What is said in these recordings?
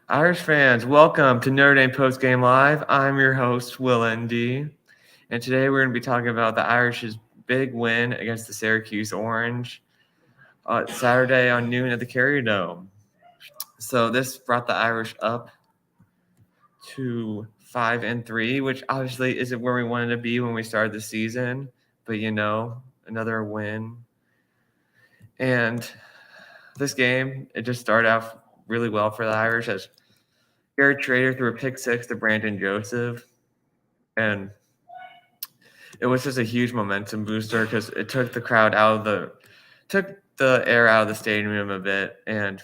Irish fans, welcome to Notre Dame Post Game Live. I'm your host, Will ND, and today we're going to be talking about the Irish's big win against the Syracuse Orange Saturday on noon at the Carrier Dome. So this brought the Irish up to 5-3, which obviously isn't where we wanted to be when we started the season, but another win. And this game, it just started out really well for the Irish as Garrett Trader threw a pick six to Brandon Joseph, and it was just a huge momentum booster because it took the air out of the stadium a bit. And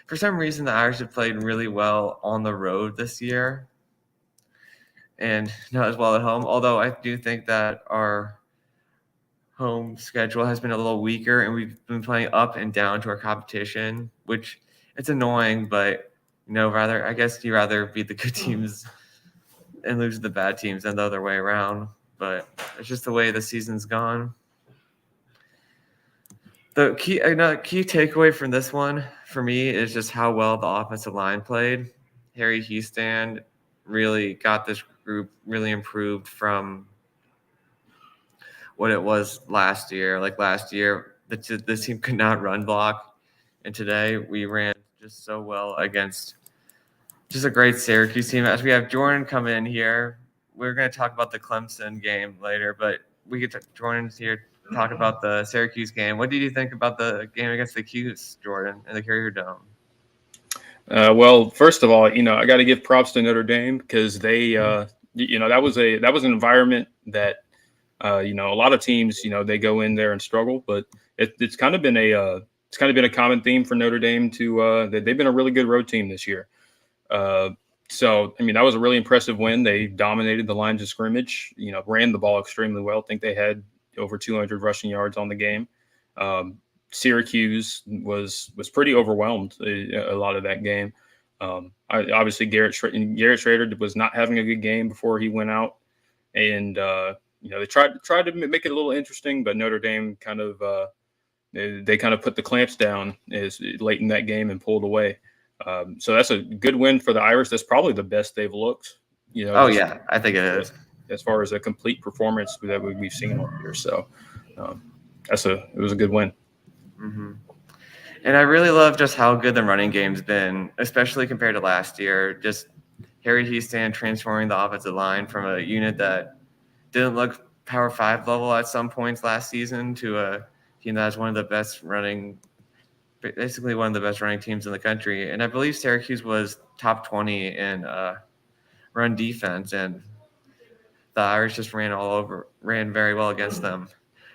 for some reason, the Irish have played really well on the road this year, and not as well at home. Although I do think that our home schedule has been a little weaker, and we've been playing up and down to our competition, which it's annoying, but I guess you rather beat the good teams and lose to the bad teams than the other way around. But it's just the way the season's gone. The key takeaway from this one for me is just how well the offensive line played. Harry Hiestand really got this group really improved from what it was last year. Like last year, this team could not run block, and today we ran just so well against just a great Syracuse team. As we have Jordan come in here, we're going to talk about the Clemson game later, but we get Jordan's here to talk about the Syracuse game. What did you think about the game against the Cuse, Jordan, in the Carrier Dome? Well, first of all, I got to give props to Notre Dame because they, that was an environment that, a lot of teams, they go in there and struggle, but it's kind of been a common theme for Notre Dame to that they've been a really good road team this year. So, that was a really impressive win. They dominated the lines of scrimmage, ran the ball extremely well. I think they had over 200 rushing yards on the game. Syracuse was pretty overwhelmed a lot of that game. Obviously, Garrett Schrader was not having a good game before he went out. And, they tried to make it a little interesting, but Notre Dame kind of they kind of put the clamps down late in that game and pulled away. So that's a good win for the Irish. That's probably the best they've looked. Yeah, I think it is. As far as a complete performance that we've seen all year. So it was a good win. Mm-hmm. And I really love just how good the running game's been, especially compared to last year. Just Harry Hiestand transforming the offensive line from a unit that didn't look Power 5 level at some points last season to a team that has one of the best running teams in the country. And I believe Syracuse was top 20 in run defense, and the Irish just ran very well against them.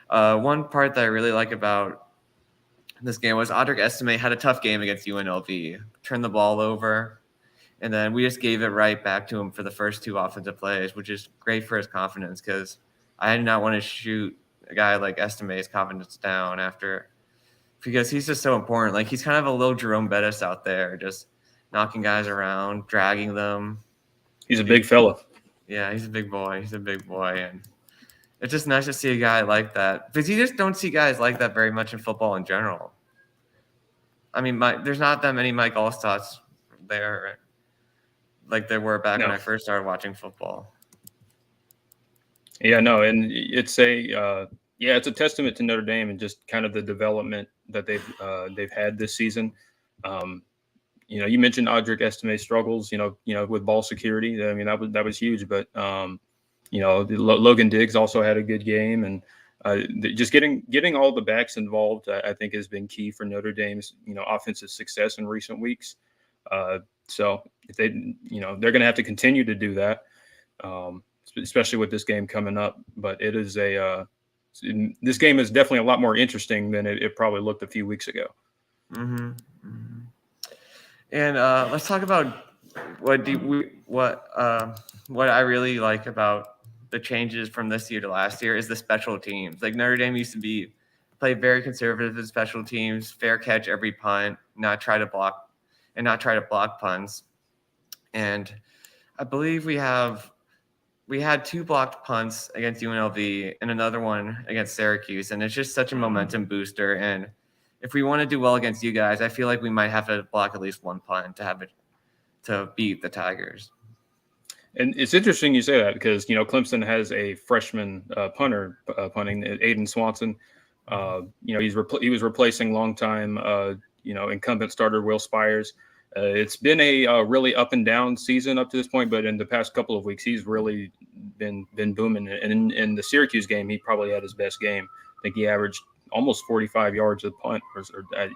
One part that I really like about this game was Audric Estime had a tough game against UNLV, turned the ball over, and then we just gave it right back to him for the first two offensive plays, which is great for his confidence because I did not want to shoot a guy like Estime's confidence down because he's just so important. Like, he's kind of a little Jerome Bettis out there, just knocking guys around, dragging them. He's a big fella. Yeah, he's a big boy. And it's just nice to see a guy like that because you just don't see guys like that very much in football in general. I mean, there's not that many Mike Allstotts there like there were back when I first started watching football. Yeah, no, and it's a testament to Notre Dame and just kind of the development that they've had this season. You mentioned Audric Estime's struggles, with ball security. I mean, that was huge. But Logan Diggs also had a good game, and just getting all the backs involved, I think, has been key for Notre Dame's offensive success in recent weeks. So if they're going to have to continue to do that, especially with this game coming up. But this game is definitely a lot more interesting than it probably looked a few weeks ago. Mm-hmm. Mm-hmm. And let's talk about what I really like about the changes from this year to last year is the special teams. Like, Notre Dame used to play very conservative in special teams, fair catch every punt, not try to block punts. And I believe we had two blocked punts against UNLV and another one against Syracuse, and it's just such a momentum booster. And if we want to do well against you guys, I feel like we might have to block at least one punt to have to beat the Tigers. And it's interesting you say that because, Clemson has a freshman punter punting, Aiden Swanson. He was replacing longtime, incumbent starter Will Spires. It's been a really up and down season up to this point, but in the past couple of weeks, he's really been booming. And in the Syracuse game, he probably had his best game. I think he averaged almost 45 yards of punt, or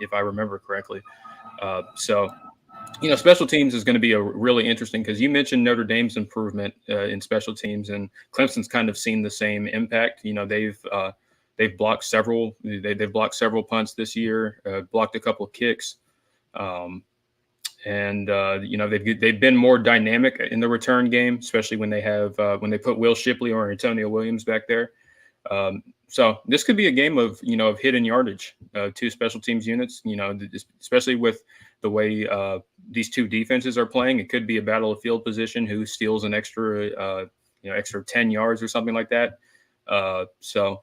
if I remember correctly. Special teams is going to be a really interesting because you mentioned Notre Dame's improvement in special teams, and Clemson's kind of seen the same impact. They've blocked several. They've blocked several punts this year, blocked a couple of kicks, and they've been more dynamic in the return game, especially when they put Will Shipley or Antonio Williams back there. So this could be a game of hidden yardage, two special teams units. Especially with the way these two defenses are playing, it could be a battle of field position. Who steals an extra 10 yards or something like that. That's going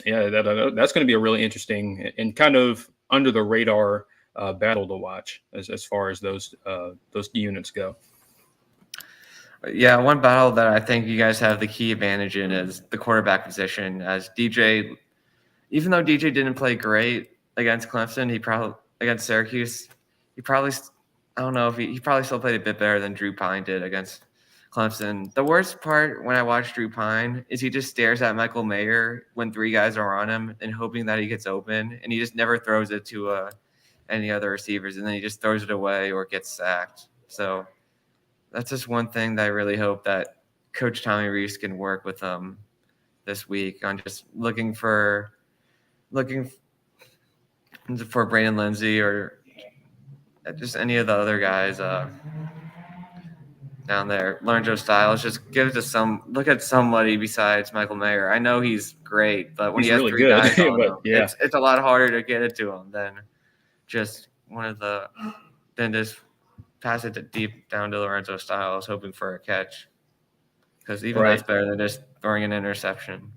to be a really interesting and kind of under the radar battle to watch as far as those units go. Yeah, one battle that I think you guys have the key advantage in is the quarterback position. As DJ, even though DJ didn't play great against Clemson, against Syracuse, he probably still played a bit better than Drew Pine did against Clemson. The worst part when I watch Drew Pine is he just stares at Michael Mayer when three guys are on him and hoping that he gets open, and he just never throws it to any other receivers, and then he just throws it away or gets sacked. So that's just one thing that I really hope that Coach Tommy Rees can work with them this week on just looking for Brandon Lindsay or just any of the other guys down there. Lorenzo Styles, just look at somebody besides Michael Mayer. I know he's great, but when he has really three guys on him, yeah. it's a lot harder to get it to him than just just pass it deep down to Lorenzo Styles, hoping for a catch. Because even that's better than just throwing an interception.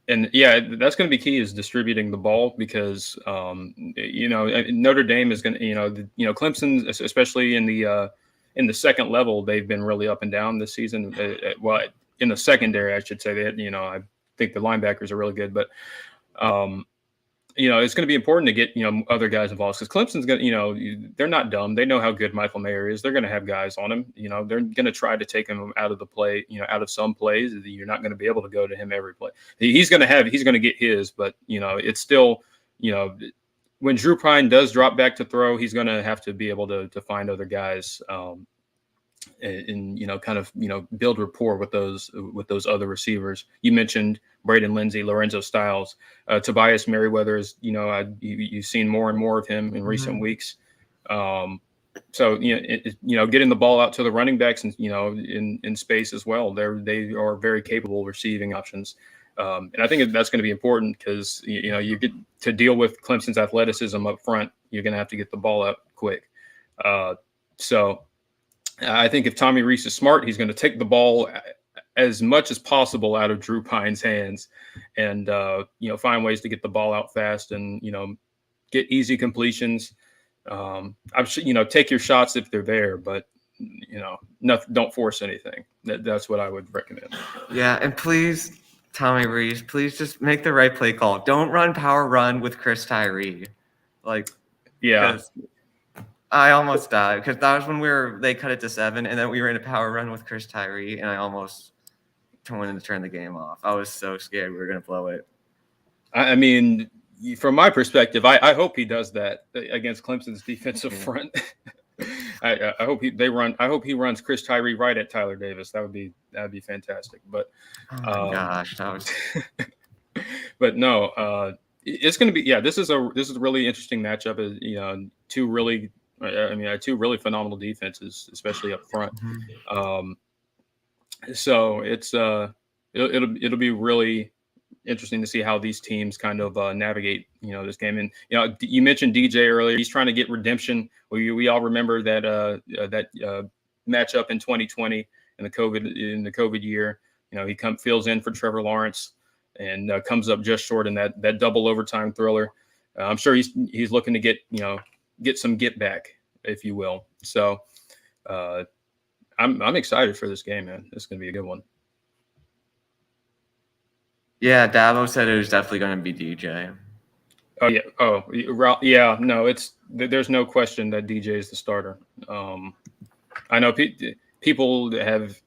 And that's going to be key is distributing the ball because Notre Dame is going to Clemson, especially in the second level, they've been really up and down this season. In the secondary, I should say I think the linebackers are really good, but it's going to be important to get other guys involved because Clemson's going to they're not dumb. They know how good Michael Mayer is. They're going to have guys on him. They're going to try to take him out of the play. Out of some plays, you're not going to be able to go to him every play. He's going to get his, but it's still when Drew Pine does drop back to throw, he's going to have to be able to find other guys. And build rapport with those other receivers. You mentioned Braden Lindsay, Lorenzo Styles, Tobias Merriweather is you've seen more and more of him in recent weeks. So getting the ball out to the running backs and in space as well. They are very capable receiving options. And I think that's going to be important because you get to deal with Clemson's athleticism up front. You're going to have to get the ball out quick. So I think if Tommy Rees is smart, he's going to take the ball as much as possible out of Drew Pine's hands and, find ways to get the ball out fast and, get easy completions. I'm sure, take your shots if they're there, but, don't force anything. That's what I would recommend. Yeah. And please, Tommy Rees, please just make the right play call. Don't run power run with Chris Tyree. Yeah. I almost died because that was when they cut it to 7, and then we were in a power run with Chris Tyree, and I almost wanted to turn the game off. I was so scared we were going to blow it. I mean, from my perspective, I hope he does that against Clemson's defensive front. I hope he runs Chris Tyree right at Tyler Davis. That'd be fantastic. But oh my gosh, that was. But no, it's going to be this is a really interesting matchup. Two really phenomenal defenses, especially up front. So it's it'll be really interesting to see how these teams kind of navigate this game. And you mentioned DJ earlier. He's trying to get redemption. We all remember that matchup in 2020 in the COVID year. He fills in for Trevor Lawrence and comes up just short in that double overtime thriller. I'm sure he's looking to get some get back, if you will. So I'm excited for this game, man. It's going to be a good one. Yeah, Dabo said it was definitely going to be DJ. Oh yeah. Oh yeah. No, there's no question that DJ is the starter. I know people have,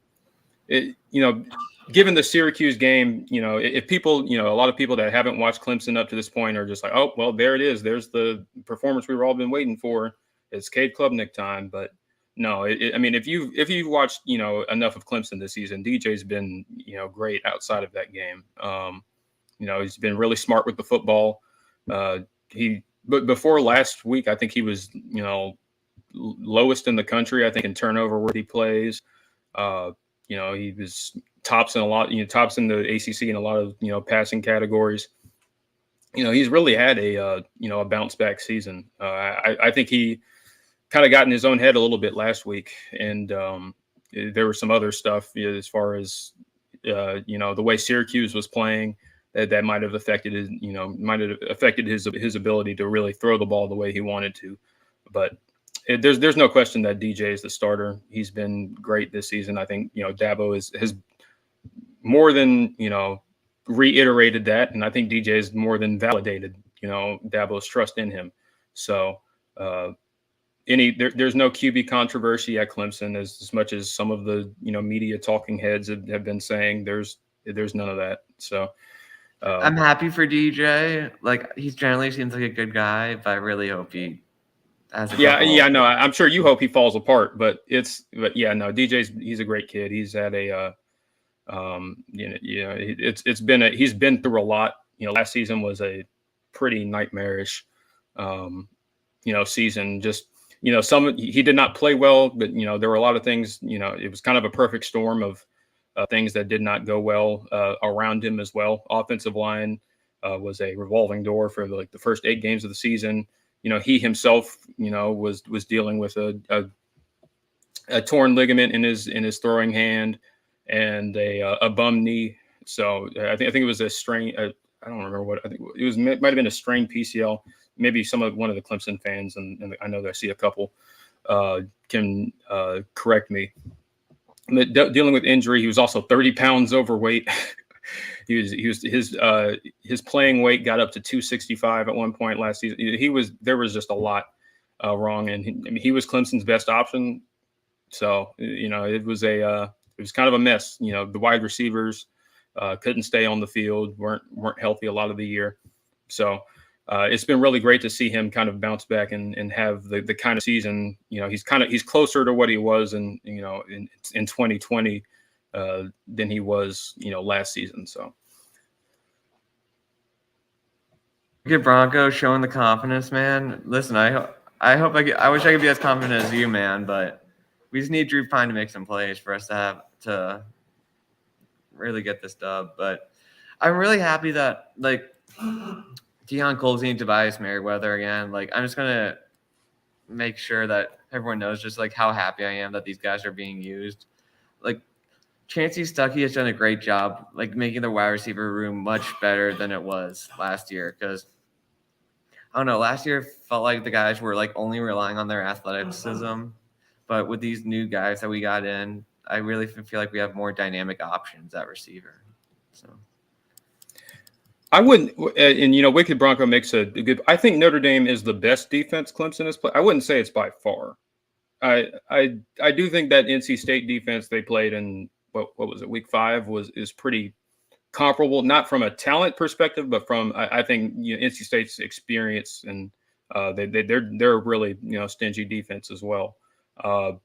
given the Syracuse game, if people, a lot of people that haven't watched Clemson up to this point are just like, oh well, there it is. There's the performance we've all been waiting for. It's Cade Klubnik time. But no, I mean, if you've watched enough of Clemson this season, DJ's been great outside of that game. He's been really smart with the football. But before last week, I think he was, lowest in the country, I think, in turnover where he plays. He was tops in a lot, tops in the ACC in a lot of, passing categories. He's really had a bounce back season. I think he kind of got in his own head a little bit last week. And there was some other stuff as far as, the way Syracuse was playing that might have affected his ability to really throw the ball the way he wanted to. But there's no question that DJ is the starter. He's been great this season. I think Dabo has more than reiterated that, and I think DJ has more than validated Dabo's trust in him. So there's no QB controversy at Clemson as much as some of the media talking heads have been saying. There's none of that. So I'm happy for DJ. Like, he generally seems like a good guy, but I really hope he has a no, I'm sure you hope he falls apart, but yeah, no, he's a great kid. He's had a he's been through a lot. Last season was a pretty nightmarish season. Just he did not play well, but there were a lot of things. It was kind of a perfect storm of things that did not go well around him as well. Offensive line was a revolving door for the first 8 games of the season. He himself, was dealing with a torn ligament in his throwing hand and a bum knee. So I think it was a strain. I don't remember what I think it was. Might have been a strained PCL. Maybe one of the Clemson fans, and I know that I see a couple, can correct me. Dealing with injury, he was also 30 pounds overweight. His playing weight got up to 265 at one point last season. There was just a lot wrong, and he was Clemson's best option. So it was kind of a mess. The wide receivers couldn't stay on the field, weren't healthy a lot of the year. So it's been really great to see him kind of bounce back and have the kind of season. He's closer to what he was in 2020 than he was last season. So good Bronco showing the confidence, man. Listen, I wish I could be as confident as you, man, but we just need Drew Pine to make some plays for us to really get this dub. But I'm really happy that Deion Colsey and Tobias Merriweather again. I'm just gonna make sure that everyone knows just how happy I am that these guys are being used. Chancey Stuckey has done a great job, making the wide receiver room much better than it was last year. Because I don't know, last year felt like the guys were only relying on their athleticism, but with these new guys that we got in, I really feel like we have more dynamic options at receiver. So I wouldn't, and Wicked Bronco makes a good. I think Notre Dame is the best defense Clemson has played. I wouldn't say it's by far. I do think that NC State defense they played in what was it, week 5 is pretty comparable, not from a talent perspective, but from I think NC State's experience, and they're really stingy defense as well. But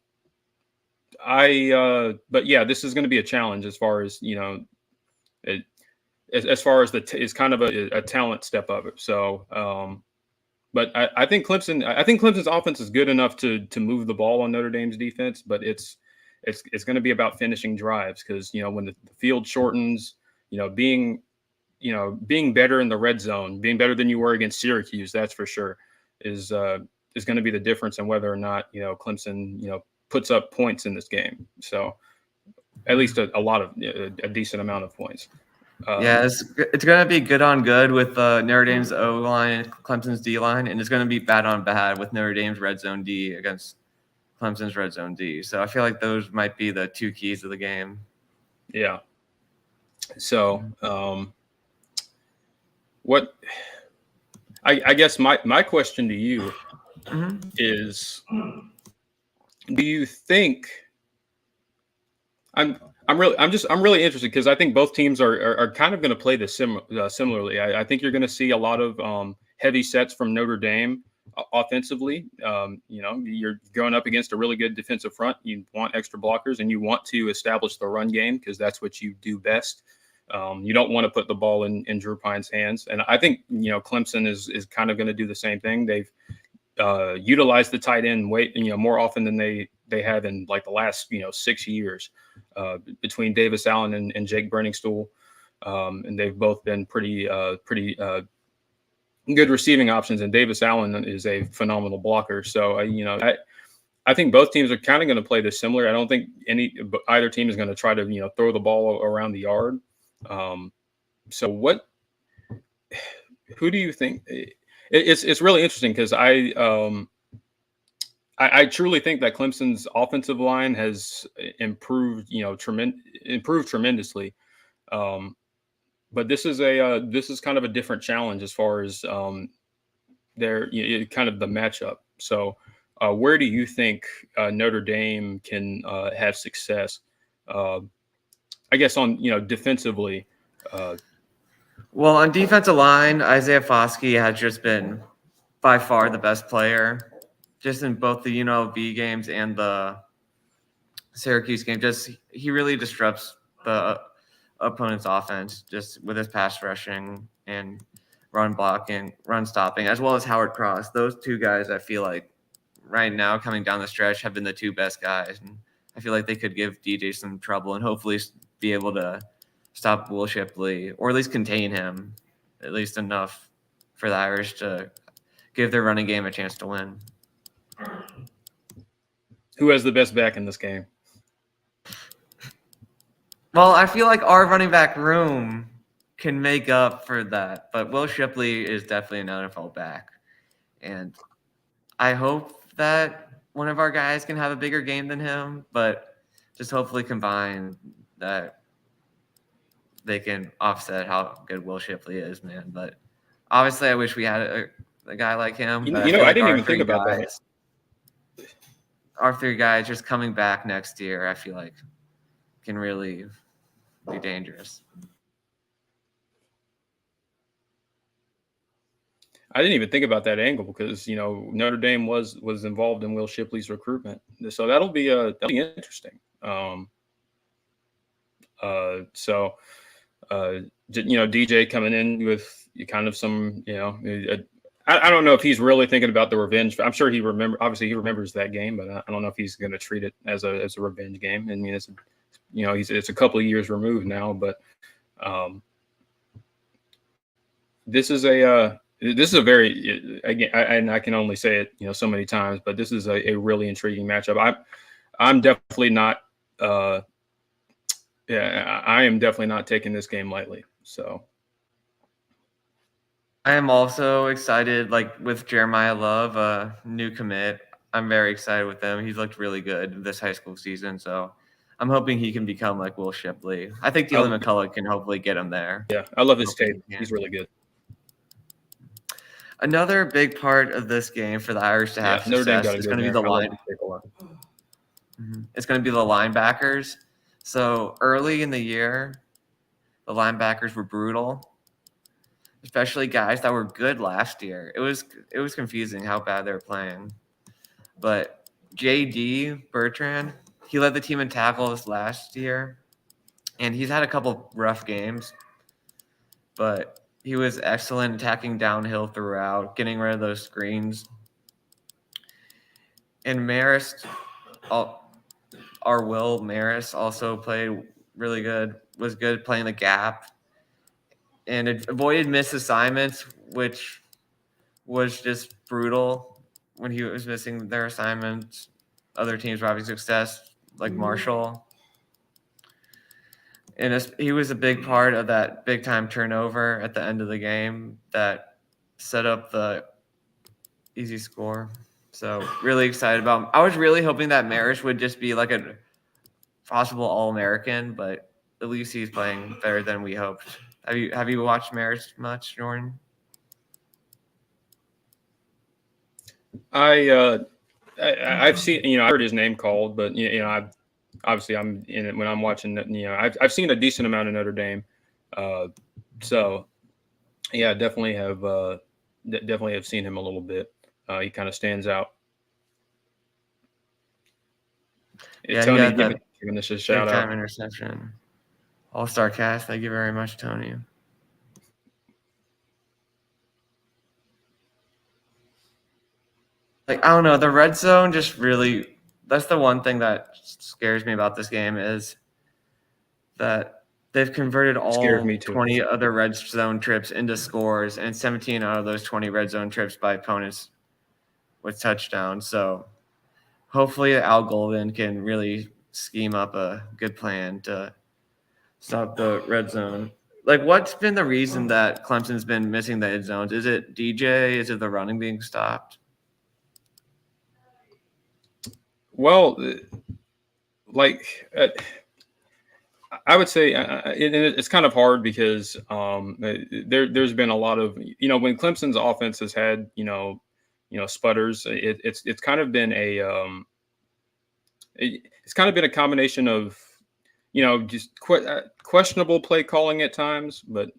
yeah, this is going to be a challenge as far as as far as it's kind of a talent step up. So, but I think Clemson's offense is good enough to move the ball on Notre Dame's defense, but it's going to be about finishing drives because when the field shortens, being better in the red zone, being better than you were against Syracuse, that's for sure is going to be the difference in whether or not Clemson puts up points in this game. So at least a decent amount of points. It's going to be good on good with Notre Dame's O-line and Clemson's D-line, and it's going to be bad on bad with Notre Dame's red zone D against Clemson's red zone D. So I feel like those might be the two keys of the game. Yeah. So what I guess my question to you is, do you think I'm really interested because I think both teams are kind of going to play this similarly. I think you're going to see a lot of heavy sets from Notre Dame offensively. You're going up against a really good defensive front. You want extra blockers and you want to establish the run game because that's what you do best. You don't want to put the ball in Drew Pine's hands. And I think, Clemson is kind of going to do the same thing. They've utilized the tight end more often than they have in like the last, 6 years between Davis Allen and Jake Brenningstool. And they've both been pretty good receiving options. And Davis Allen is a phenomenal blocker. So, I think both teams are kind of going to play this similar. I don't think either team is going to try to, throw the ball around the yard. So who do you think? It's really interesting because I truly think that Clemson's offensive line has improved, improved tremendously. But this is kind of a different challenge as far as their kind of the matchup. So where do you think Notre Dame can have success? I guess on defensively. Well, on defensive line, Isaiah Foskey has just been by far the best player, just in both the UNLV games and the Syracuse game. He really disrupts the opponent's offense just with his pass rushing and run blocking, run stopping, as well as Howard Cross. Those two guys, I feel like right now coming down the stretch have been the two best guys, and I feel like they could give DJ some trouble and hopefully be able to stop Will Shipley or at least contain him, at least enough for the Irish to give their running game a chance to win. Who has the best back in this game? Well, I feel like our running back room can make up for that, but Will Shipley is definitely an NFL back. And I hope that one of our guys can have a bigger game than him, but just hopefully combine that they can offset how good Will Shipley is, man. But obviously, I wish we had a guy like him. I didn't even think about that. Our three guys just coming back next year, I feel like, can really be dangerous. I didn't even think about that angle because Notre Dame was involved in Will Shipley's recruitment, so that'll be interesting. DJ coming in with kind of some I don't know if he's really thinking about the revenge. I'm sure he remembers that game, but I don't know if he's going to treat it as a revenge game. I mean, it's a couple of years removed now, but this is a very, again, I can only say it so many times, but this is a really intriguing matchup. I'm definitely not I am definitely not taking this game lightly. So I am also excited, like with Jeremiah Love, a new commit. I'm very excited with him. He's looked really good this high school season, so I'm hoping he can become like Will Shipley. I think Dylan McCullough can hopefully get him there. Yeah, I love his tape. He's really good. Another big part of this game for the Irish to have success is going to be the line. It's going to be the linebackers. So early in the year, the linebackers were brutal, especially guys that were good last year. It was confusing how bad they were playing. But J.D. Bertrand, he led the team in tackles last year, and he's had a couple rough games, but he was excellent attacking downhill throughout, getting rid of those screens. And Marist, our Will Marist also played really good, was good playing the gap, and it avoided missed assignments, which was just brutal when he was missing their assignments. Other teams were having success, like Marshall. And he was a big part of that big-time turnover at the end of the game that set up the easy score. So really excited about him. I was really hoping that Marist would just be like a possible All-American, but at least he's playing better than we hoped. Have you watched Marist much, Jordan? I've seen, I heard his name called, but I'm in it when I'm watching it. I've seen a decent amount of Notre Dame, so yeah, definitely have seen him a little bit. He kind of stands out. Yeah, Tony, he got that giving us a big shout time out. interception. All-star cast. Thank you very much, Tony. Like, I don't know, the red zone just really, that's the one thing that scares me about this game is that they've converted Scares all me too. 20 other red zone trips into scores, and 17 out of those 20 red zone trips by opponents with touchdowns. So hopefully Al Golden can really scheme up a good plan to stop the red zone. Like, what's been the reason that Clemson's been missing the end zones? Is it DJ? Is it the running being stopped? Well, I would say it's kind of hard because there's been a lot of when Clemson's offense has had sputters, it's kind of been it's kind of been a combination of just questionable play calling at times, but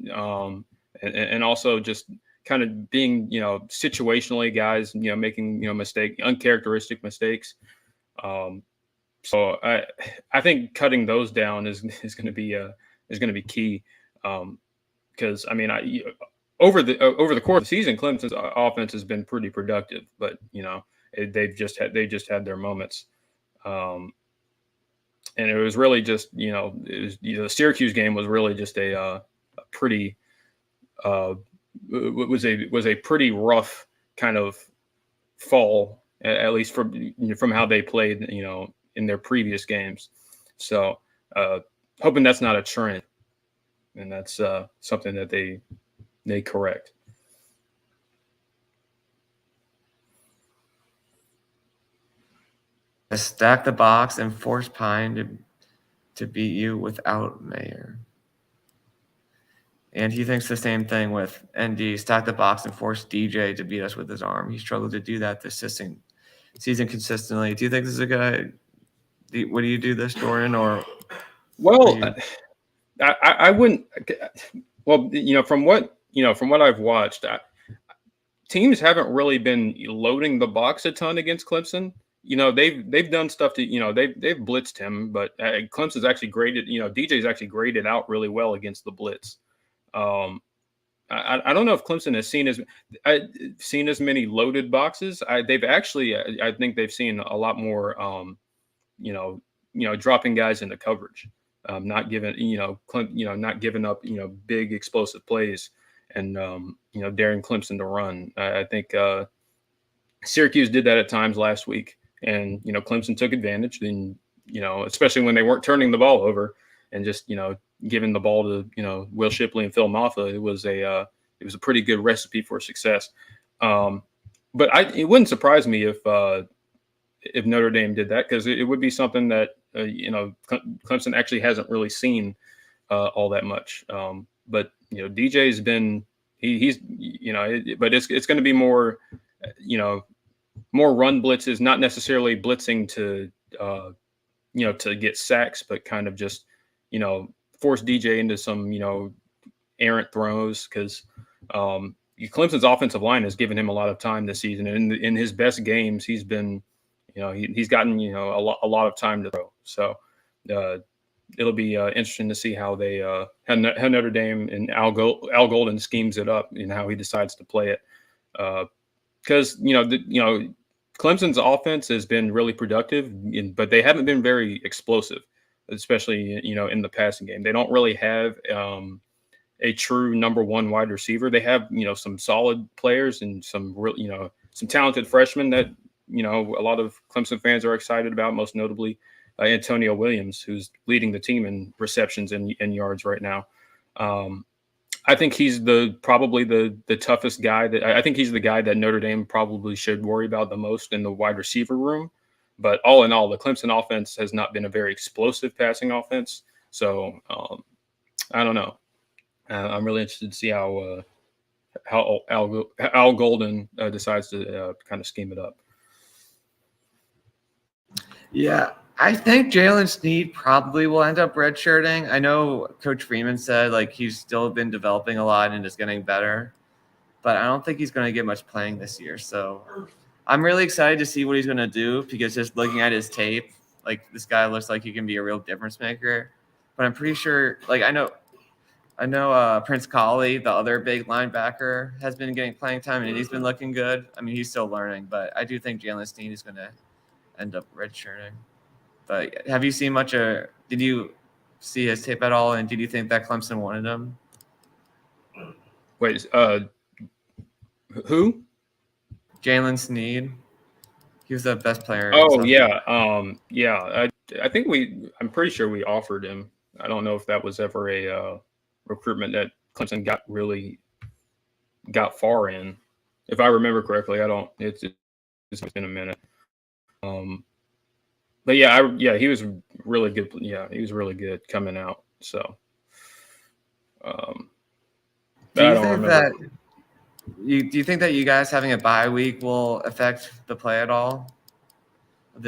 and also just kind of being situationally guys making uncharacteristic mistakes. So I think cutting those down is going to be key, because over the course of the season, Clemson's offense has been pretty productive, but they've just had their moments, and it was really just the Syracuse game was really just a pretty was a pretty rough kind of fall, at least from how they played in their previous games. So hoping that's not a trend, and that's something that they correct. Stack the box and force Pine to beat you without Mayer. And he thinks the same thing with ND. Stack the box and force DJ to beat us with his arm. He struggled to do that this season consistently. Do you think this is a good idea? Would you do this, Jordan? Or I wouldn't. Well, from what I've watched, teams haven't really been loading the box a ton against Clemson. They've done stuff to they've blitzed him, but Clemson's actually graded. DJ's actually graded out really well against the blitz. I don't know if Clemson has seen as many loaded boxes. They've actually, I think they've seen a lot more, dropping guys into coverage, not giving, not giving up, big explosive plays, and daring Clemson to run. I think Syracuse did that at times last week, and Clemson took advantage. And especially when they weren't turning the ball over and just giving the ball to Will Shipley and Phil Maffa, it was a pretty good recipe for success. But it wouldn't surprise me if Notre Dame did that, because it would be something that Clemson actually hasn't really seen all that much. But DJ's been he's but it's going to be more more run blitzes, not necessarily blitzing to to get sacks, but kind of just force DJ into some errant throws, because Clemson's offensive line has given him a lot of time this season, and in his best games he's been he's gotten a lot of time to throw. So it'll be interesting to see how they how Notre Dame and Al Golden schemes it up and how he decides to play it, because Clemson's offense has been really productive, but they haven't been very explosive, especially in the passing game. They don't really have a true number one wide receiver. They have some solid players and some real some talented freshmen that a lot of Clemson fans are excited about, most notably Antonio Williams, who's leading the team in receptions and yards right now. I think he's probably the toughest guy. I think he's the guy that Notre Dame probably should worry about the most in the wide receiver room. But all in all, the Clemson offense has not been a very explosive passing offense. So I don't know. I'm really interested to see how Al Golden decides to kind of scheme it up. Yeah, I think Jalen Sneed probably will end up redshirting. I know Coach Freeman said like he's still been developing a lot and is getting better, but I don't think he's going to get much playing this year. So I'm really excited to see what he's going to do because just looking at his tape, like this guy looks like he can be a real difference maker. But I'm pretty sure, like I know Prince Colley, the other big linebacker, has been getting playing time and he's been looking good. I mean, he's still learning, but I do think Jalen Sneed is going to end up redshirting. But have you seen much did you see his tape at all? And did you think that Clemson wanted him? Wait, who? Jalen Sneed. He was the best player. Oh yeah. I think I'm pretty sure we offered him. I don't know if that was ever a recruitment that Clemson got far in. If I remember correctly, I don't. It's been a minute. But yeah, he was really good. Yeah, he was really good coming out. So, do you think that you guys having a bye week will affect the play at all?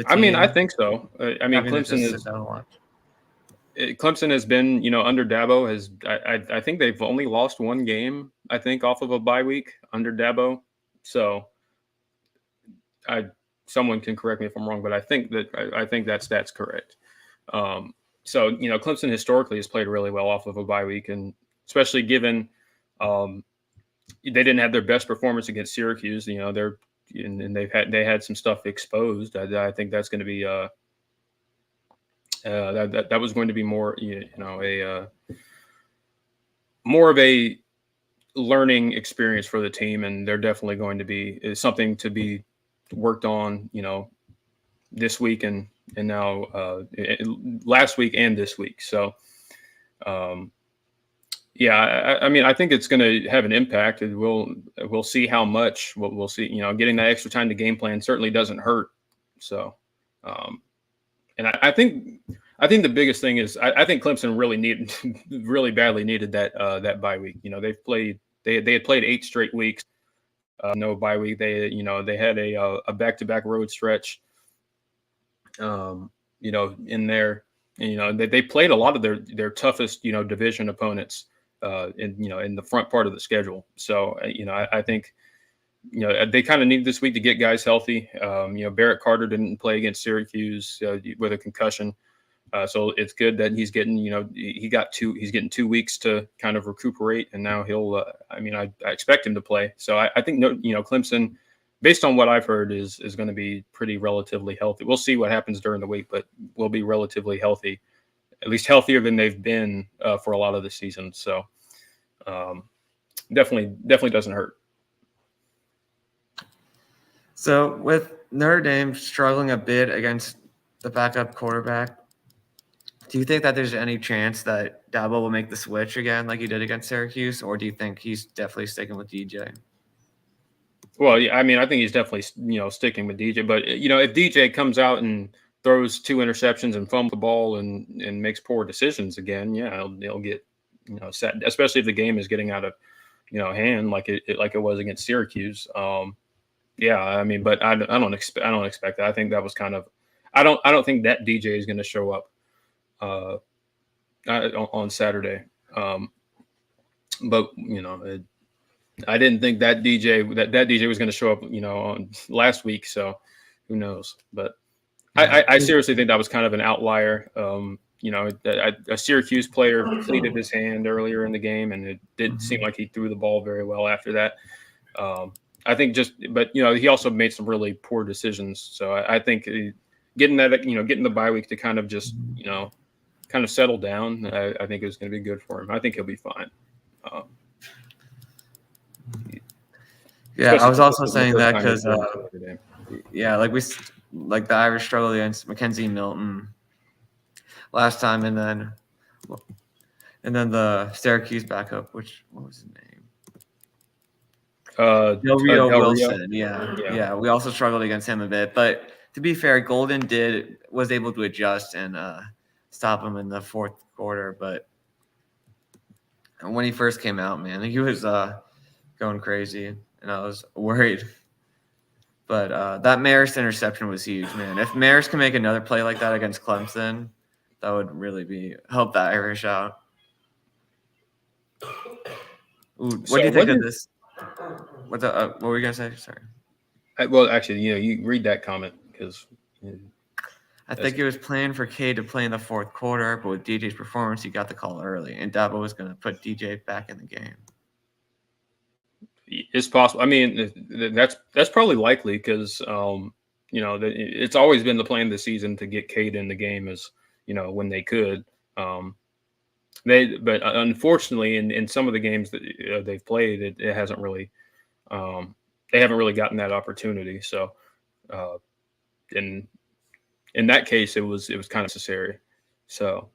I mean, I think so. I mean, Clemson has been, under Dabo I think they've only lost one game, I think, off of a bye week under Dabo. So someone can correct me if I'm wrong, but I think that stat's correct. So, Clemson historically has played really well off of a bye week, and especially given they didn't have their best performance against Syracuse, and they had some stuff exposed. I think that's going to be that was going to be more more of a learning experience for the team, and they're definitely going to be something to be worked on, this week and now last week and this week. So, yeah, I mean, I think it's going to have an impact. We'll see how much. We'll see. Getting that extra time to game plan certainly doesn't hurt. So, and I think the biggest thing is I think Clemson really badly needed that bye week. They had played 8 straight weeks. No bye week. They had a back-to-back road stretch. In there, and, they played a lot of their toughest division opponents in the front part of the schedule. So I think they kind of needed this week to get guys healthy. Barrett Carter didn't play against Syracuse with a concussion. So it's good that he's getting, he's getting 2 weeks to kind of recuperate, and now he'll. I expect him to play. So I think Clemson, based on what I've heard, is going to be pretty relatively healthy. We'll see what happens during the week, but we'll be relatively healthy, at least healthier than they've been for a lot of the season. So definitely doesn't hurt. So with Notre Dame struggling a bit against the backup quarterback, do you think that there's any chance that Dabo will make the switch again like he did against Syracuse, or do you think he's definitely sticking with DJ? Well, yeah, I mean, I think he's definitely, sticking with DJ. But, if DJ comes out and throws 2 interceptions and fumbles the ball and makes poor decisions again, yeah, he'll get, set, especially if the game is getting out of, hand like it was against Syracuse. Yeah, I mean, but I don't expect that. I think that was kind of – I don't think that DJ is going to show up on Saturday. But, I didn't think that DJ was going to show up, on last week. So who knows? But I seriously think that was kind of an outlier. A Syracuse player pleated his hand earlier in the game, and it didn't seem like he threw the ball very well after that. I think but he also made some really poor decisions. So I think getting the bye week to kind of just, kind of settle down, I think is going to be good for him. I think he'll be fine. Yeah, I was also saying that because, like the Irish struggled against Mackenzie Milton last time, and And then the Syracuse backup, what was his name? Del Rio Rio. Wilson. Yeah. We also struggled against him a bit, but to be fair, Golden was able to adjust and stop him in the fourth quarter. But when he first came out, man, he was going crazy, and I was worried. But that Maris interception was huge, man. If Maris can make another play like that against Clemson, that would really help the Irish out. Ooh, what do you think of this? What were you gonna say? Sorry. Well, actually, you read that comment because I think it was planned for Cade to play in the fourth quarter, but with DJ's performance, he got the call early, and Dabo was going to put DJ back in the game. It's possible. I mean, that's probably likely because it's always been the plan this season to get Cade in the game as when they could. But unfortunately, in some of the games that they've played, it hasn't really. They haven't really gotten that opportunity. So, in that case, it was kind of necessary. So,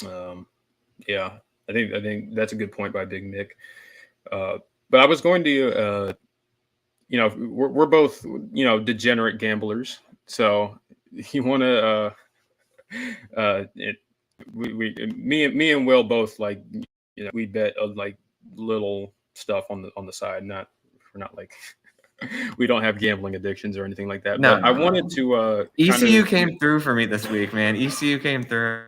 yeah, I think that's a good point by Big Nick. But I was going to, we're both, degenerate gamblers. So you want to, me and Will both we bet like little stuff on the side. We're not like we don't have gambling addictions or anything like that. But I wanted to. ECU came through for me this week, man. ECU came through.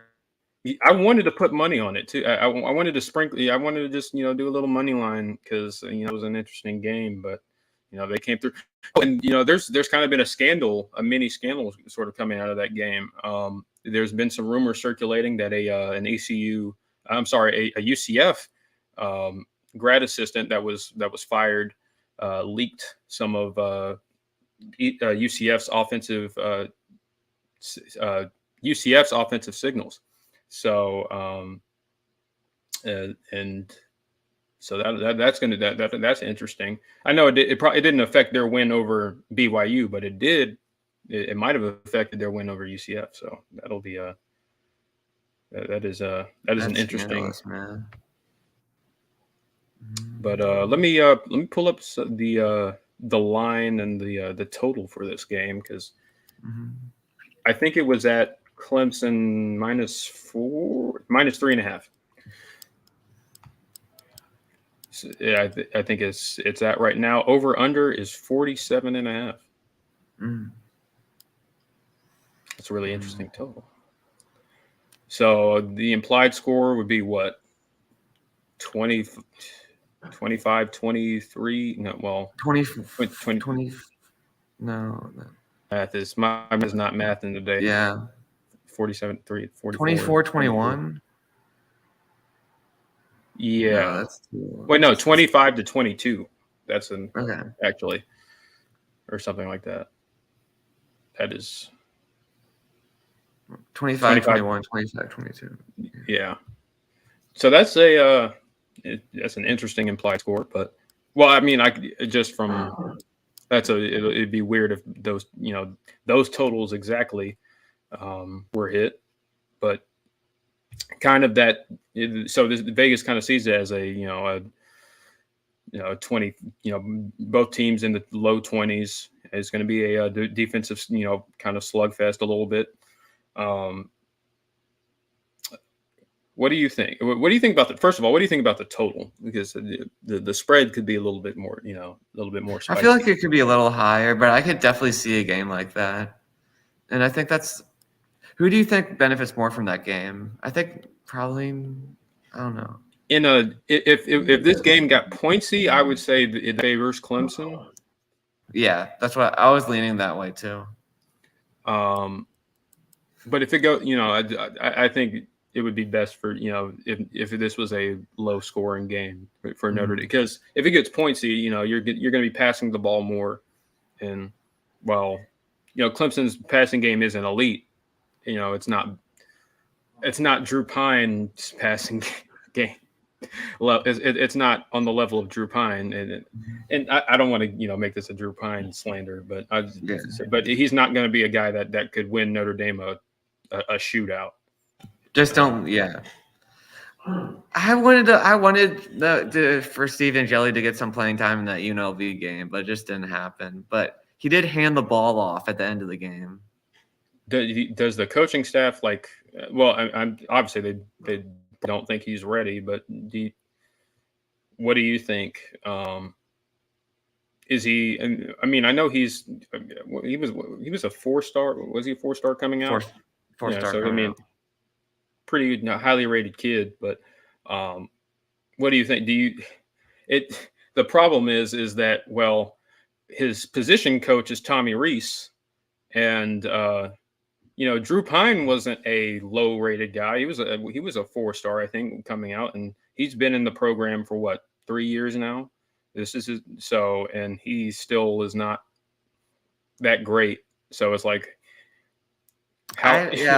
I wanted to put money on it too. I wanted to sprinkle. I wanted to just do a little money line because it was an interesting game, but they came through. And there's kind of been a mini scandal sort of coming out of that game. There's been some rumors circulating that a UCF grad assistant that was fired leaked some of UCF's offensive signals. So, and so that's interesting. I know it probably didn't affect their win over BYU, but it did. It might have affected their win over UCF. So that'll be that is an interesting. Man. But let me pull up the line and the total for this game because I think it was at Clemson -3.5. So, yeah, I think it's at right now. Over under is 47.5. That's a really interesting total. So the implied score would be what? 25, 23. No, well, 20. No. Math is not math in today. Yeah. 47, 3, 44. 24, 21. Yeah. No, that's wait, no, 25 to 22. That's okay. Actually, or something like that. That is 25, 21, 25, 22. Yeah. So that's that's an interesting implied score, but I mean, it'd be weird if those totals exactly were hit, but kind of that. So Vegas kind of sees it as a 20, both teams in the low 20s. It's going to be a defensive, kind of slugfest a little bit. What do you think? What do you think about first of all, what do you think about the total? Because the spread could be a little bit more, a little bit more spicy. I feel like it could be a little higher, but I could definitely see a game like that. And I think who do you think benefits more from that game? I think probably, I don't know. If this game got pointsy, I would say it favors Clemson. Yeah, that's what I was leaning that way too. But if it goes, I think it would be best for if this was a low scoring game for Notre Dame, because if it gets pointsy, you're going to be passing the ball more, and Clemson's passing game isn't elite. It's not Drew Pine's passing game. It's not on the level of Drew Pine, and I don't want to make this a Drew Pine slander, but but he's not going to be a guy that could win Notre Dame a shootout. Just don't, yeah. I wanted for Steve Jelly to get some playing time in that UNLV game, but it just didn't happen. But he did hand the ball off at the end of the game. Does the coaching staff well, I'm obviously they don't think he's ready, but what do you think? Is he? I mean, I know he was a 4-star. Was he a 4-star coming out? Four-star So I coming mean, out. pretty highly rated kid. But what do you think? The problem is that, well, his position coach is Tommy Reese, and Drew Pine wasn't a low rated guy. He was a 4-star, I think, coming out, and he's been in the program for what, 3 years now. And he still is not that great. So it's like, how does Steve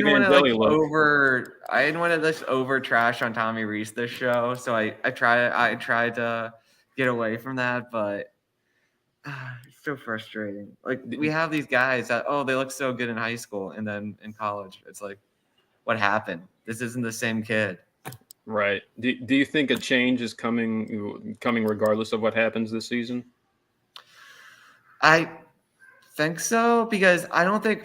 Angeli look? I didn't want to just over trash on Tommy Reese this show, so I tried to get away from that, but it's so frustrating. Like, we have these guys that they look so good in high school, and then in college it's like, what happened? This isn't the same kid. Right. Do you think a change is coming regardless of what happens this season? I think so, because I don't think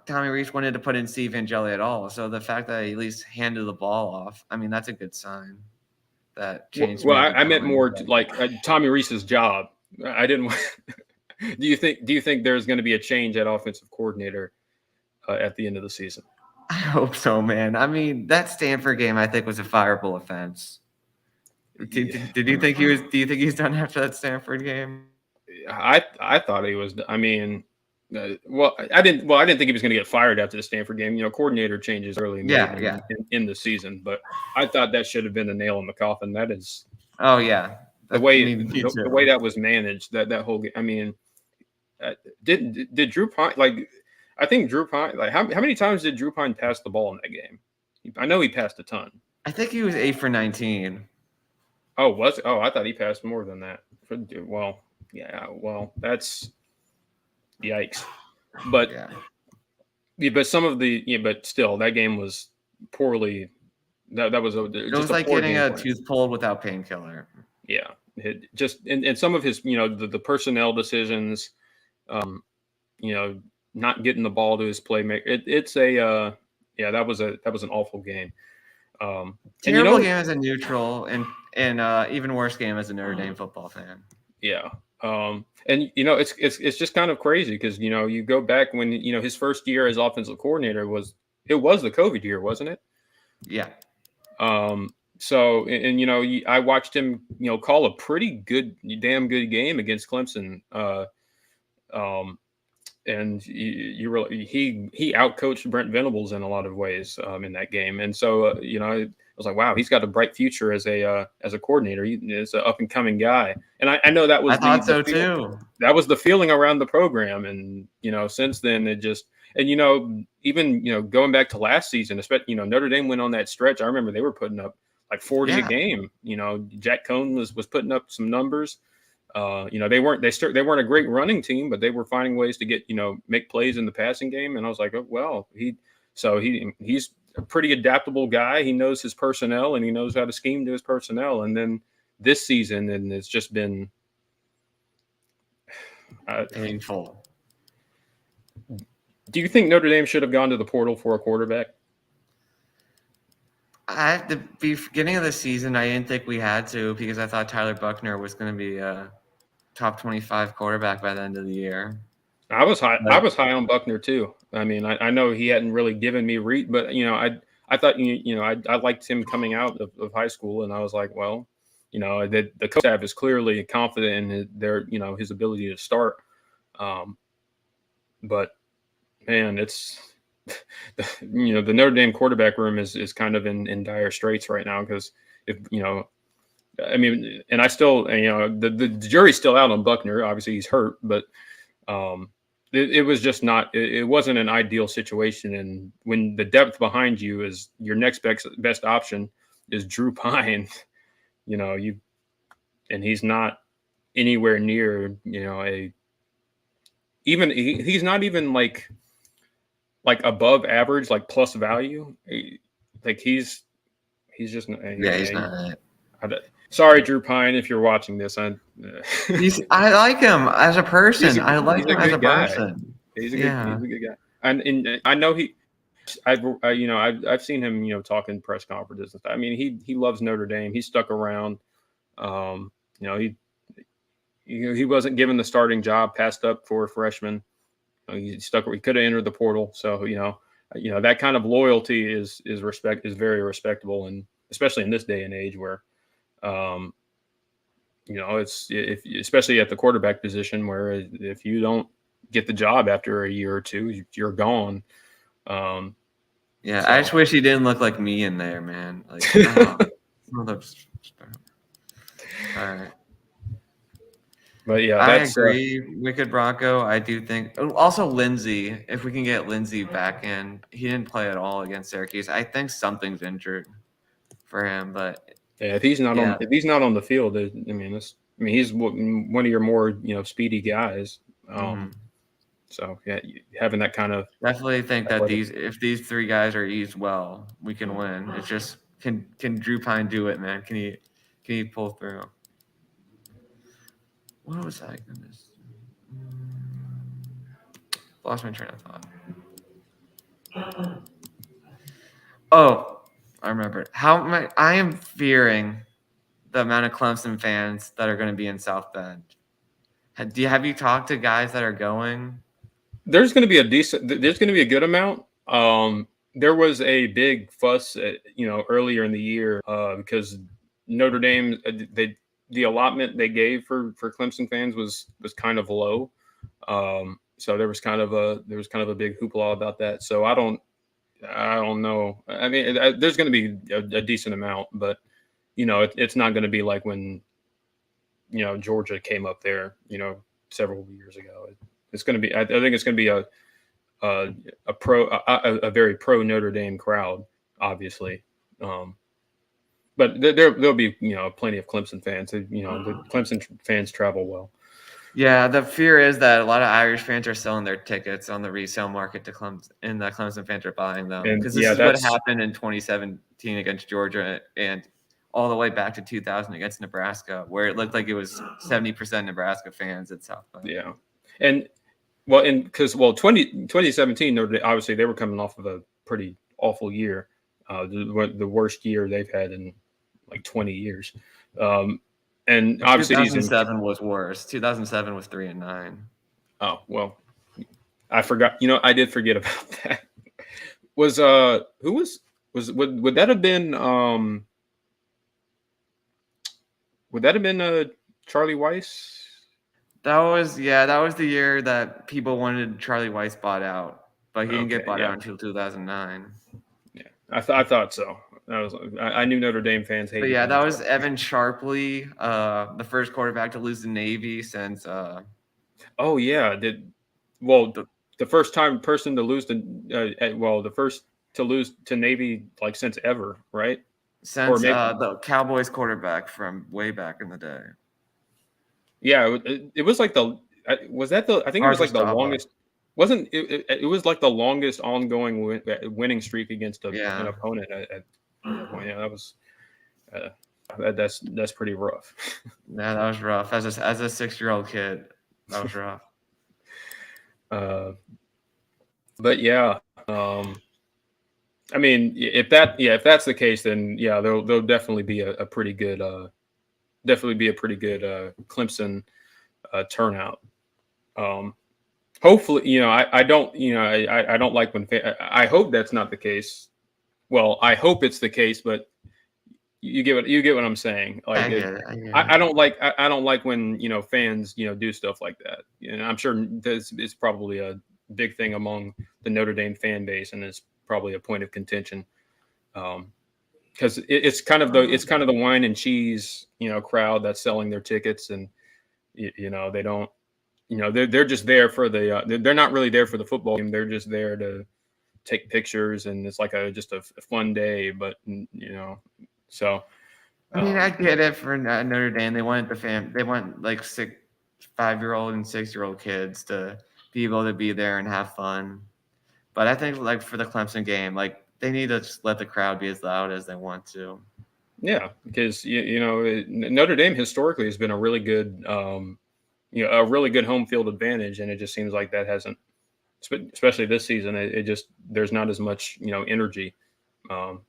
Tommy Reese wanted to put in Steve Angeli at all. So the fact that he at least handed the ball off, I mean, that's a good sign. That change. Well, I meant more like Tommy Reese's job. I didn't. Do you think there's going to be a change at offensive coordinator at the end of the season? I hope so, man. I mean, that Stanford game, I think, was a fireable offense. Did you think he was? Do you think he's done after that Stanford game? I thought he was. I mean, I didn't think he was going to get fired after the Stanford game. Coordinator changes early in the season, but I thought that should have been the nail in the coffin. That is. Oh yeah, the way that was managed. That whole game. I mean, did Drew Pine I think Drew Pine how many times did Drew Pine pass the ball in that game? I know he passed a ton. I think he was 8 for 19. Oh, was it? Oh, I thought he passed more than that. Well, yeah. Well, that's yikes. But but some of but still, that game was poorly. That was it was like getting a tooth pulled without painkiller. Yeah, and some of his the personnel decisions, not getting the ball to his playmaker. That was an awful game. Terrible game as a neutral, and even worse game as a Notre Dame football fan. Yeah. And it's just kind of crazy because you go back when his first year as offensive coordinator was the COVID year, wasn't it? Yeah. So I watched him call a pretty damn good game against Clemson. And he outcoached Brent Venables in a lot of ways in that game, and so I was like, wow, he's got a bright future as a coordinator. He is an up and coming guy, and I know that was too. That was the feeling around the program, and since then it just even going back to last season, especially Notre Dame went on that stretch. I remember they were putting up like 40 a game. Jack Cohn was putting up some numbers. They weren't a great running team, but they were finding ways to get make plays in the passing game. And I was like, oh, well, he's a pretty adaptable guy. He knows his personnel and he knows how to scheme to his personnel. And then this season, and it's just been painful. Do you think Notre Dame should have gone to the portal for a quarterback? At the beginning of the season, I didn't think we had to, because I thought Tyler Buchner was going to be a top 25 quarterback by the end of the year. I was high on Buchner too. I mean, I know he hadn't really given me but I thought I liked him coming out of high school, and I was like, well, the coach staff is clearly confident in his ability to start. But man, it's the Notre Dame quarterback room is kind of in dire straits right now, because if I mean, and I still, the jury's still out on Buchner. Obviously, he's hurt, but it was just not. It wasn't an ideal situation. And when the depth behind you is your next best option is Drew Pine, and he's not anywhere near he's not even like above average, like plus value. Like he's He's just he's not. Sorry, Drew Pine, if you're watching this. I like him as a person. I like him as a guy. person. He's a good guy. And I know I've seen him, talk in press conferences and stuff. I mean, he loves Notre Dame. He stuck around. He wasn't given the starting job, passed up for a freshman. He could have entered the portal. So, that kind of loyalty is very respectable, and especially in this day and age where, it's especially at the quarterback position, where if you don't get the job after a year or two, you're gone. I just wish he didn't look like me in there, man. Like, all right. But yeah, I agree. Wicked Bronco. I do think also Lindsey. If we can get Lindsey back in, he didn't play at all against Syracuse. I think something's injured for him, but if he's not on the field, he's one of your more speedy guys. So yeah, having that kind of definitely think that if these three guys are eased well, we can win. It's just can Drew Pine do it, man? Can he pull through? What was I gonna say? Lost my train of thought. Oh, I remembered. I am fearing the amount of Clemson fans that are going to be in South Bend. Have you talked to guys that are going? There's going to be a good amount. There was a big fuss, earlier in the year, because Notre Dame, the allotment they gave for Clemson fans was kind of low. So there was kind of a big hoopla about that. So I don't know. I mean, there's going to be a decent amount, but it's not going to be like when Georgia came up there, several years ago. It's going to be. I think it's going to be a very pro Notre Dame crowd, obviously. But there'll be plenty of Clemson fans. The Clemson fans travel well. Yeah, the fear is that a lot of Irish fans are selling their tickets on the resale market to Clemson, and the Clemson fans are buying them. Because this is what happened in 2017 against Georgia, and all the way back to 2000 against Nebraska, where it looked like it was 70% Nebraska fans at South Bend. Yeah, and 2017, Notre Dame, obviously they were coming off of a pretty awful year, the worst year they've had in like 20 years. And obviously 2007 was worse. 2007 was 3-9. Oh, well, I forgot. I did forget about that. Would that have been Charlie Weiss? That was the year that people wanted Charlie Weiss bought out, but he didn't get bought out until 2009. Yeah, I thought so. I knew Notre Dame fans hated. But yeah, that was Evan Sharpley, the first quarterback to lose to Navy since. Oh yeah, the first person to lose the first to lose to Navy like since ever, right? Since the Cowboys quarterback from way back in the day. Yeah, it was like I think it was like the longest. Wasn't it? It was like the longest ongoing winning streak against an opponent at that point. Yeah, that was that's pretty rough. Yeah, that was rough. As a 6-year-old kid, that was rough. But yeah, I mean, if that's the case, then yeah, there'll definitely be a pretty good Clemson turnout. Hopefully, I don't like when I hope that's not the case. Well, I hope it's the case, but you get what I'm saying. Like, I don't like when fans do stuff like that. I'm sure this is probably a big thing among the Notre Dame fan base, and it's probably a point of contention. Because it's kind of the wine and cheese crowd that's selling their tickets, and they don't they're just there for the they're not really there for the football game. They're just there to take pictures, and it's like just a fun day. But so I mean, I get it for Notre Dame. They want like 5-year-old and 6-year-old kids to be able to be there and have fun. But I think like for the Clemson game, like they need to just let the crowd be as loud as they want to. Yeah, because Notre Dame historically has been a really good a really good home field advantage, and it just seems like that hasn't, especially this season. It just there's not as much energy. Um,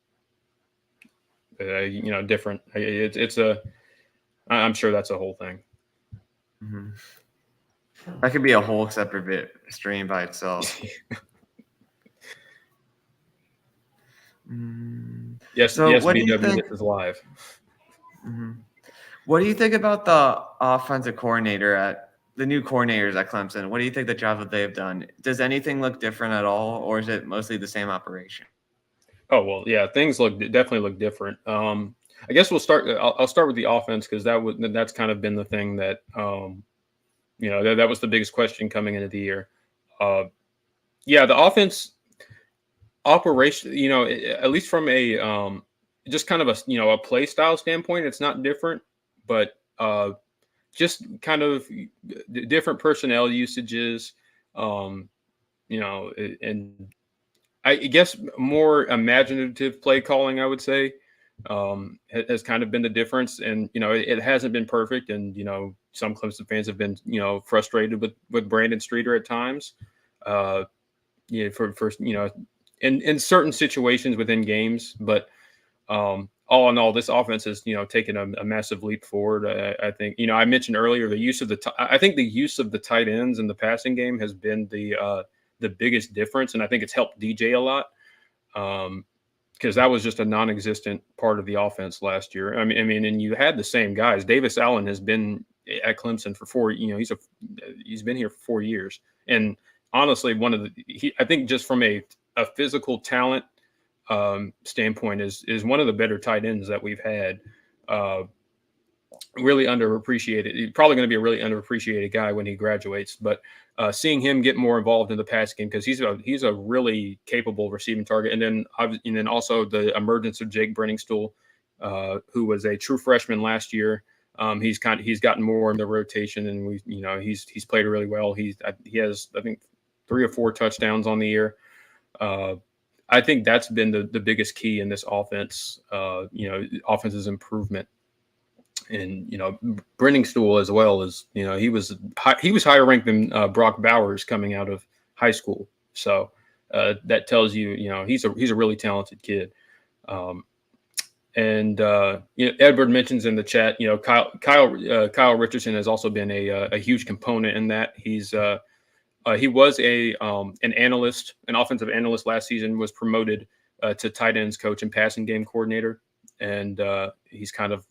different. I'm sure that's a whole thing. Mm-hmm. That could be a whole separate stream by itself. Yes, So yes, what do you BW, think? this is live. Mm-hmm. What do you think about the offensive coordinator at the new coordinators at Clemson? What do you think the job that they've done? Does anything look different at all, or is it mostly the same operation? Oh well, yeah, things definitely look different. I guess we'll start. I'll start with the offense because that's kind of been the thing that that was the biggest question coming into the year. Yeah, the offense operation. At least from a just kind of a play style standpoint, it's not different, but just kind of different personnel usages. Um, and I guess more imaginative play calling, I would say, has kind of been the difference. And it hasn't been perfect, and some Clemson fans have been frustrated with Brandon Streeter at times. For in certain situations within games, but all in all, this offense has taken a massive leap forward. I think I mentioned earlier the use of I think the use of the tight ends in the passing game has been the biggest difference, and I think it's helped DJ a lot because that was just a non-existent part of the offense last year. I mean, and you had the same guys. Davis Allen has been at Clemson for he's been here for 4 years, and honestly, I think just from a physical talent standpoint is one of the better tight ends that we've had. Really underappreciated. He's probably going to be a really underappreciated guy when he graduates. But seeing him get more involved in the pass game because he's a really capable receiving target, and then also the emergence of Jake Brenningstool, who was a true freshman last year. He's gotten more in the rotation, and he's played really well. He has I think 3 or 4 touchdowns on the year. I think that's been the biggest key in this offense. Offense's improvement. And Brenningstool as well as he was higher ranked than Brock Bowers coming out of high school. So that tells you he's a really talented kid. And Edward mentions in the chat Kyle Richardson has also been a huge component in that. He was an analyst, an offensive analyst last season, was promoted to tight ends coach and passing game coordinator, and he's kind of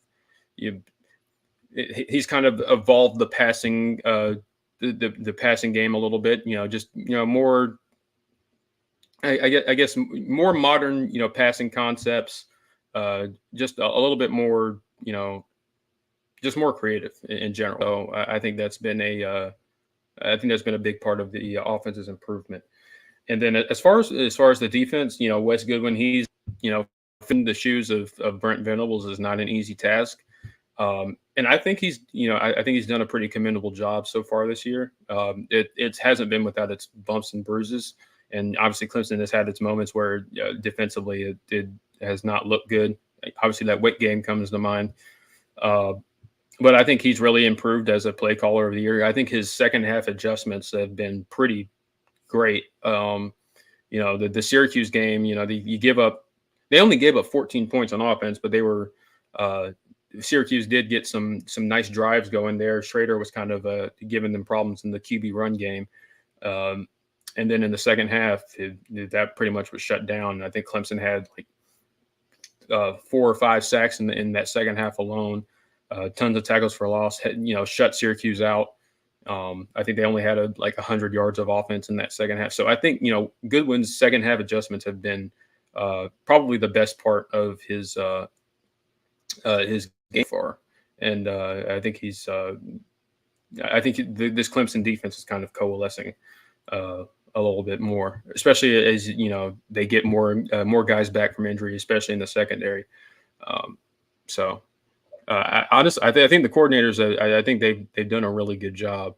evolved the passing the passing game a little bit. More I guess more modern passing concepts, just a little bit more just more creative in general. So I think that's been a big part of the offense's improvement. And then as far as the defense, Wes Goodwin, he's filling the shoes of Brent Venables is not an easy task. And I think he's done a pretty commendable job so far this year. It hasn't been without its bumps and bruises, and obviously Clemson has had its moments where defensively it has not looked good. Obviously that Wick game comes to mind. But I think he's really improved as a play caller of the year. I think his second half adjustments have been pretty great. The Syracuse game, they only gave up 14 points on offense, but they were Syracuse did get some nice drives going there. Schrader was kind of giving them problems in the QB run game. And then in the second half, that pretty much was shut down. I think Clemson had like 4 or 5 sacks in that second half alone. Tons of tackles for loss, shut Syracuse out. I think they only had 100 yards of offense in that second half. So I think, Goodwin's second half adjustments have been probably the best part of his game far. And I think this Clemson defense is kind of coalescing a little bit more, especially as, they get more guys back from injury, especially in the secondary. I think the coordinators, I think they've done a really good job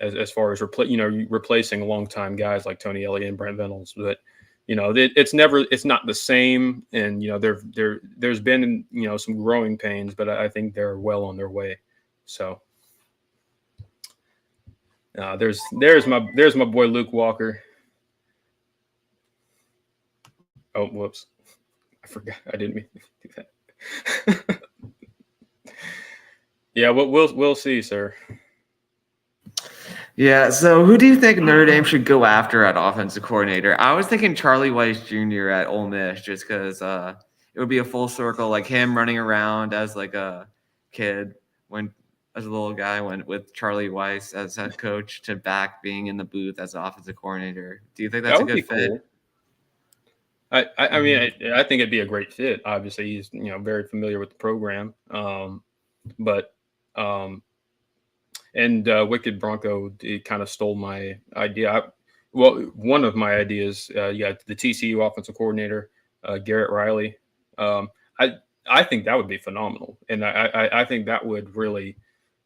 as far as replacing longtime guys like Tony Elliott and Brent Venables. But it's not the same, and there's been some growing pains, but I think they're well on their way. So there's my boy Luke Walker. Oh, whoops, I forgot. I didn't mean to do that. Yeah, we'll see, sir. Yeah, so who do you think Notre Dame should go after at offensive coordinator? I was thinking Charlie Weiss Jr. at Ole Miss, just because it would be a full circle, like him running around as like a kid as a little guy went with Charlie Weiss as head coach to back being in the booth as an offensive coordinator. Do you think that's That a would be good fit? cool. I mean, I think it'd be a great fit. Obviously, he's very familiar with the program, but Wicked Bronco kind of stole my idea. One of my ideas, the TCU offensive coordinator, Garrett Riley. I think that would be phenomenal, and I think that would really.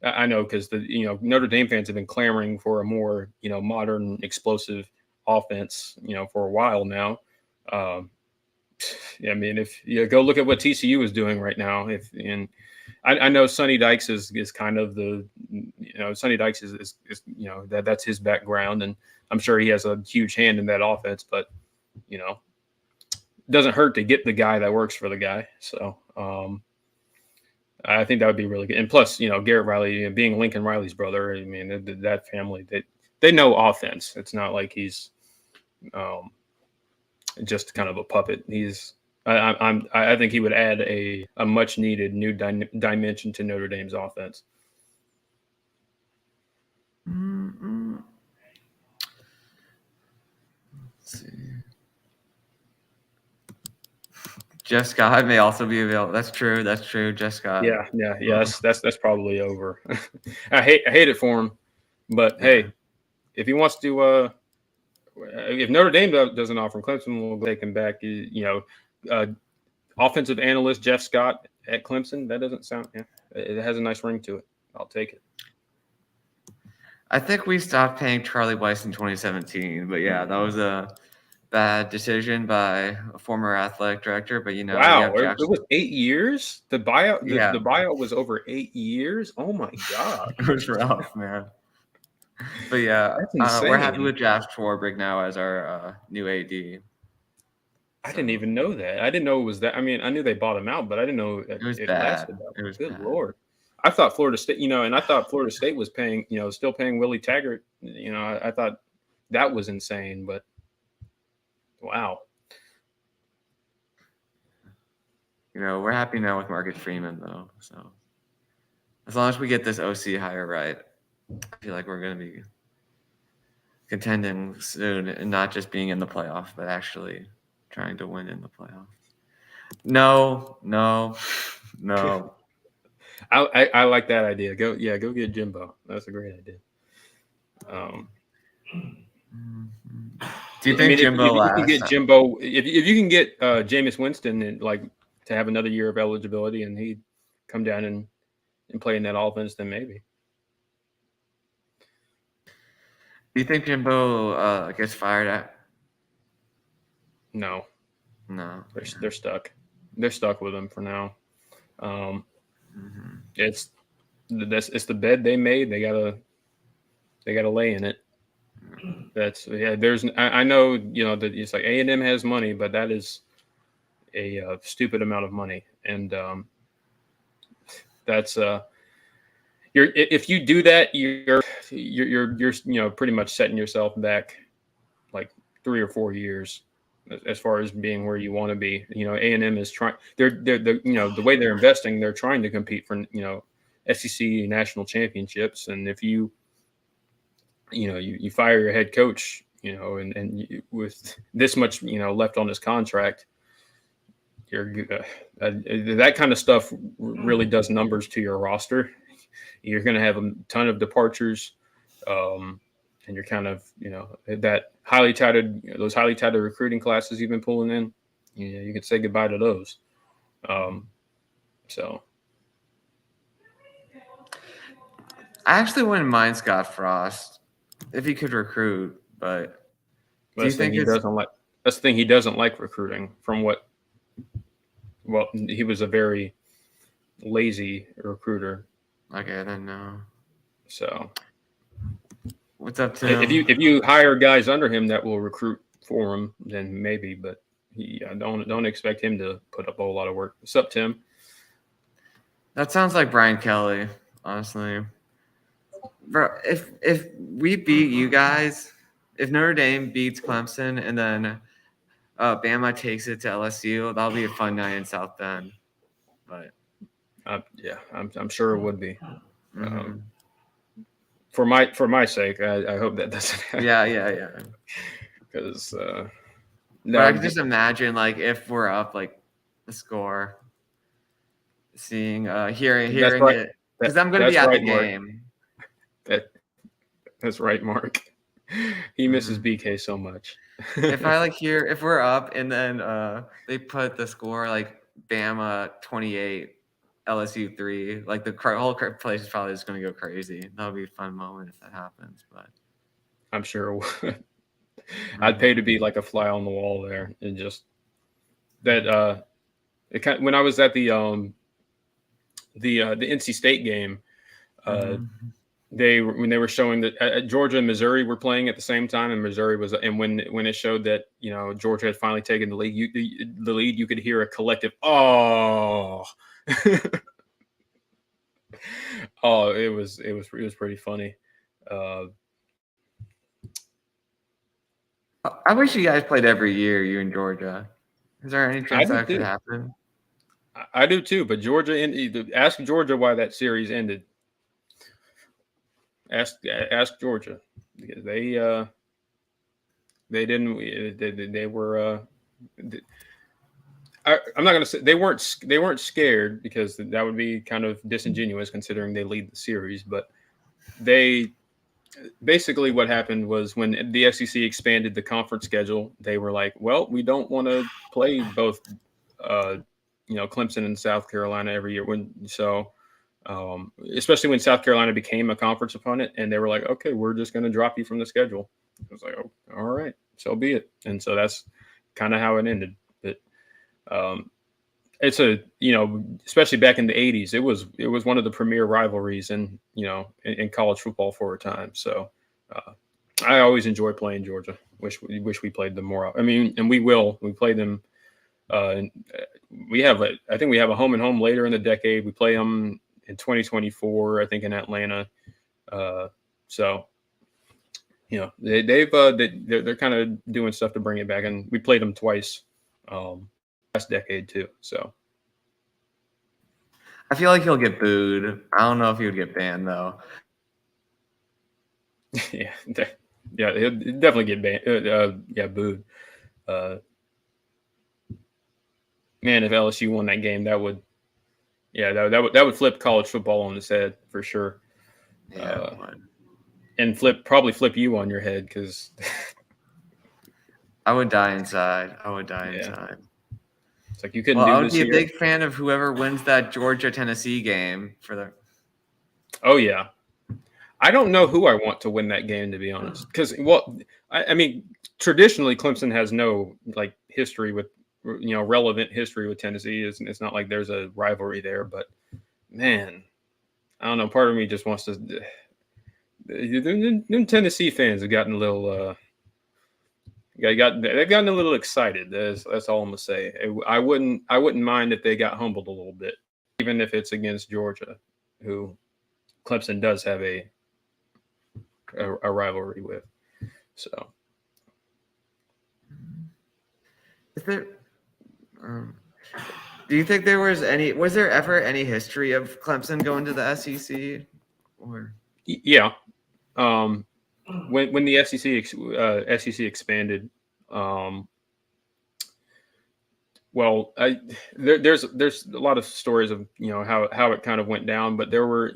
I know because Notre Dame fans have been clamoring for a more modern, explosive offense for a while now. I mean, if you go look at what TCU is doing right now, I know Sonny Dykes is kind of Sonny Dykes is that's his background, and I'm sure he has a huge hand in that offense, but it doesn't hurt to get the guy that works for the guy. So I think that would be really good. And plus, Garrett Riley, being Lincoln Riley's brother, I mean, that family, they know offense. It's not like he's just kind of a puppet. I think he would add a much needed new dimension to Notre Dame's offense. Mm-hmm. Let's see. Jeff Scott may also be available. That's true. Jeff Scott. Yeah. That's probably over. I hate it for him, but hey, if he wants to, if Notre Dame doesn't offer him, Clemson will take him back. Offensive analyst Jeff Scott at Clemson. That doesn't sound. Yeah, it has a nice ring to it. I'll take it. I think we stopped paying Charlie Weiss in 2017, but yeah, that was a bad decision by a former athletic director. But wow, it was 8 years. The buyout, yeah. the buyout was over 8 years. Oh my god, it was rough, man. But yeah, we're happy with Josh Schwarbrick now as our new AD. I didn't even know that. I didn't know it was that. I mean, I knew they bought him out, but I didn't know it lasted that long. It was good bad. Lord. I thought Florida State, and I thought Florida State was paying, still paying Willie Taggart. I thought that was insane, but wow. We're happy now with Marcus Freeman, though. So as long as we get this OC hire right, I feel like we're going to be contending soon and not just being in the playoff, but actually trying to win in the playoffs. No. I like that idea. Go get Jimbo. That's a great idea. Do you think Jimbo if you can get Jimbo, if you can get Jameis Winston and to have another year of eligibility and he'd come down and play in that offense, then maybe. Do you think Jimbo gets fired at? No. They're stuck. They're stuck with him for now. It's the bed they made. They gotta lay in it. I know that it's like A&M has money, but that is a stupid amount of money, and that's if you do that, you're pretty much setting yourself back like 3 or 4 years as far as being where you want to be. A&M is trying. They're the way they're investing, they're trying to compete for SEC national championships, and if you fire your head coach, with this much, left on his contract, that kind of stuff really does numbers to your roster. You're going to have a ton of departures, and you're kind of, those highly touted recruiting classes you've been pulling in, you can say goodbye to those. So. I actually wouldn't mind Scott Frost if he could recruit, but do you think he doesn't like? that's the thing. He doesn't like recruiting. He was a very lazy recruiter. Okay, then no. So What's up, if Tim? you hire guys under him that will recruit for him, then maybe. But don't expect him to put up a whole lot of work. What's up, Tim? That sounds like Brian Kelly, honestly. Bro, if we beat you guys, if Notre Dame beats Clemson and then Bama takes it to LSU, that'll be a fun night in South Bend. But I'm sure it would be. mm-hmm. For my sake, I hope that doesn't happen. Yeah. Because but I can just imagine, like, if we're up, like, the score, seeing, hearing right. it, because I'm going to be at the game. That's right, Mark. He misses BK so much. If I if we're up and then they put the score like Bama 28, LSU 3, like the whole place is probably just going to go crazy. That'll be a fun moment if that happens. But I'm sure it would. I'd pay to be like a fly on the wall there, and just that. When I was at the NC State game, when they were showing that Georgia and Missouri were playing at the same time, and Missouri was, and when it showed that Georgia had finally taken the lead, you could hear a collective "oh." Oh, it was pretty funny. I wish you guys played every year, you and Georgia. Is there any chance that could happen? I do too, but ask Georgia why that series ended. Ask Georgia, because they didn't. They were. I'm not going to say they weren't scared, because that would be kind of disingenuous considering they lead the series. But they basically, what happened was, when the SEC expanded the conference schedule, they were like, well, we don't want to play both Clemson and South Carolina every year. Especially when South Carolina became a conference opponent, and they were like, okay, we're just going to drop you from the schedule. I was like, oh, all right, so be it. And so that's kind of how it ended. But it's especially back in the 80s, it was one of the premier rivalries in college football for a time. So I always enjoy playing Georgia. Wish we played them more. I mean, and we play them. I think we have a home and home later in the decade. We play them in 2024, I think, in Atlanta. So they're kind of doing stuff to bring it back, and we played them twice last decade too. So I feel like he'll get booed. I don't know if he would get banned though. Yeah, he'll definitely get banned. Booed. Man, if LSU won that game, that would flip college football on its head for sure. Yeah, and probably flip you on your head, because I would die inside. It's like you couldn't do this. I would be a big fan of whoever wins that Georgia-Tennessee game for the. Oh yeah, I don't know who I want to win that game, to be honest, because I mean, traditionally Clemson has no history with relevant history with Tennessee. It's not like there's a rivalry there, but man, I don't know. Part of me just wants to. Them Tennessee fans have gotten a little. They've gotten a little excited. That's all I'm gonna say. I wouldn't mind if they got humbled a little bit, even if it's against Georgia, who Clemson does have a rivalry with. So, is there? Do you think was there ever any history of Clemson going to the SEC? Or yeah, when the SEC expanded, there's a lot of stories of how it kind of went down, but there were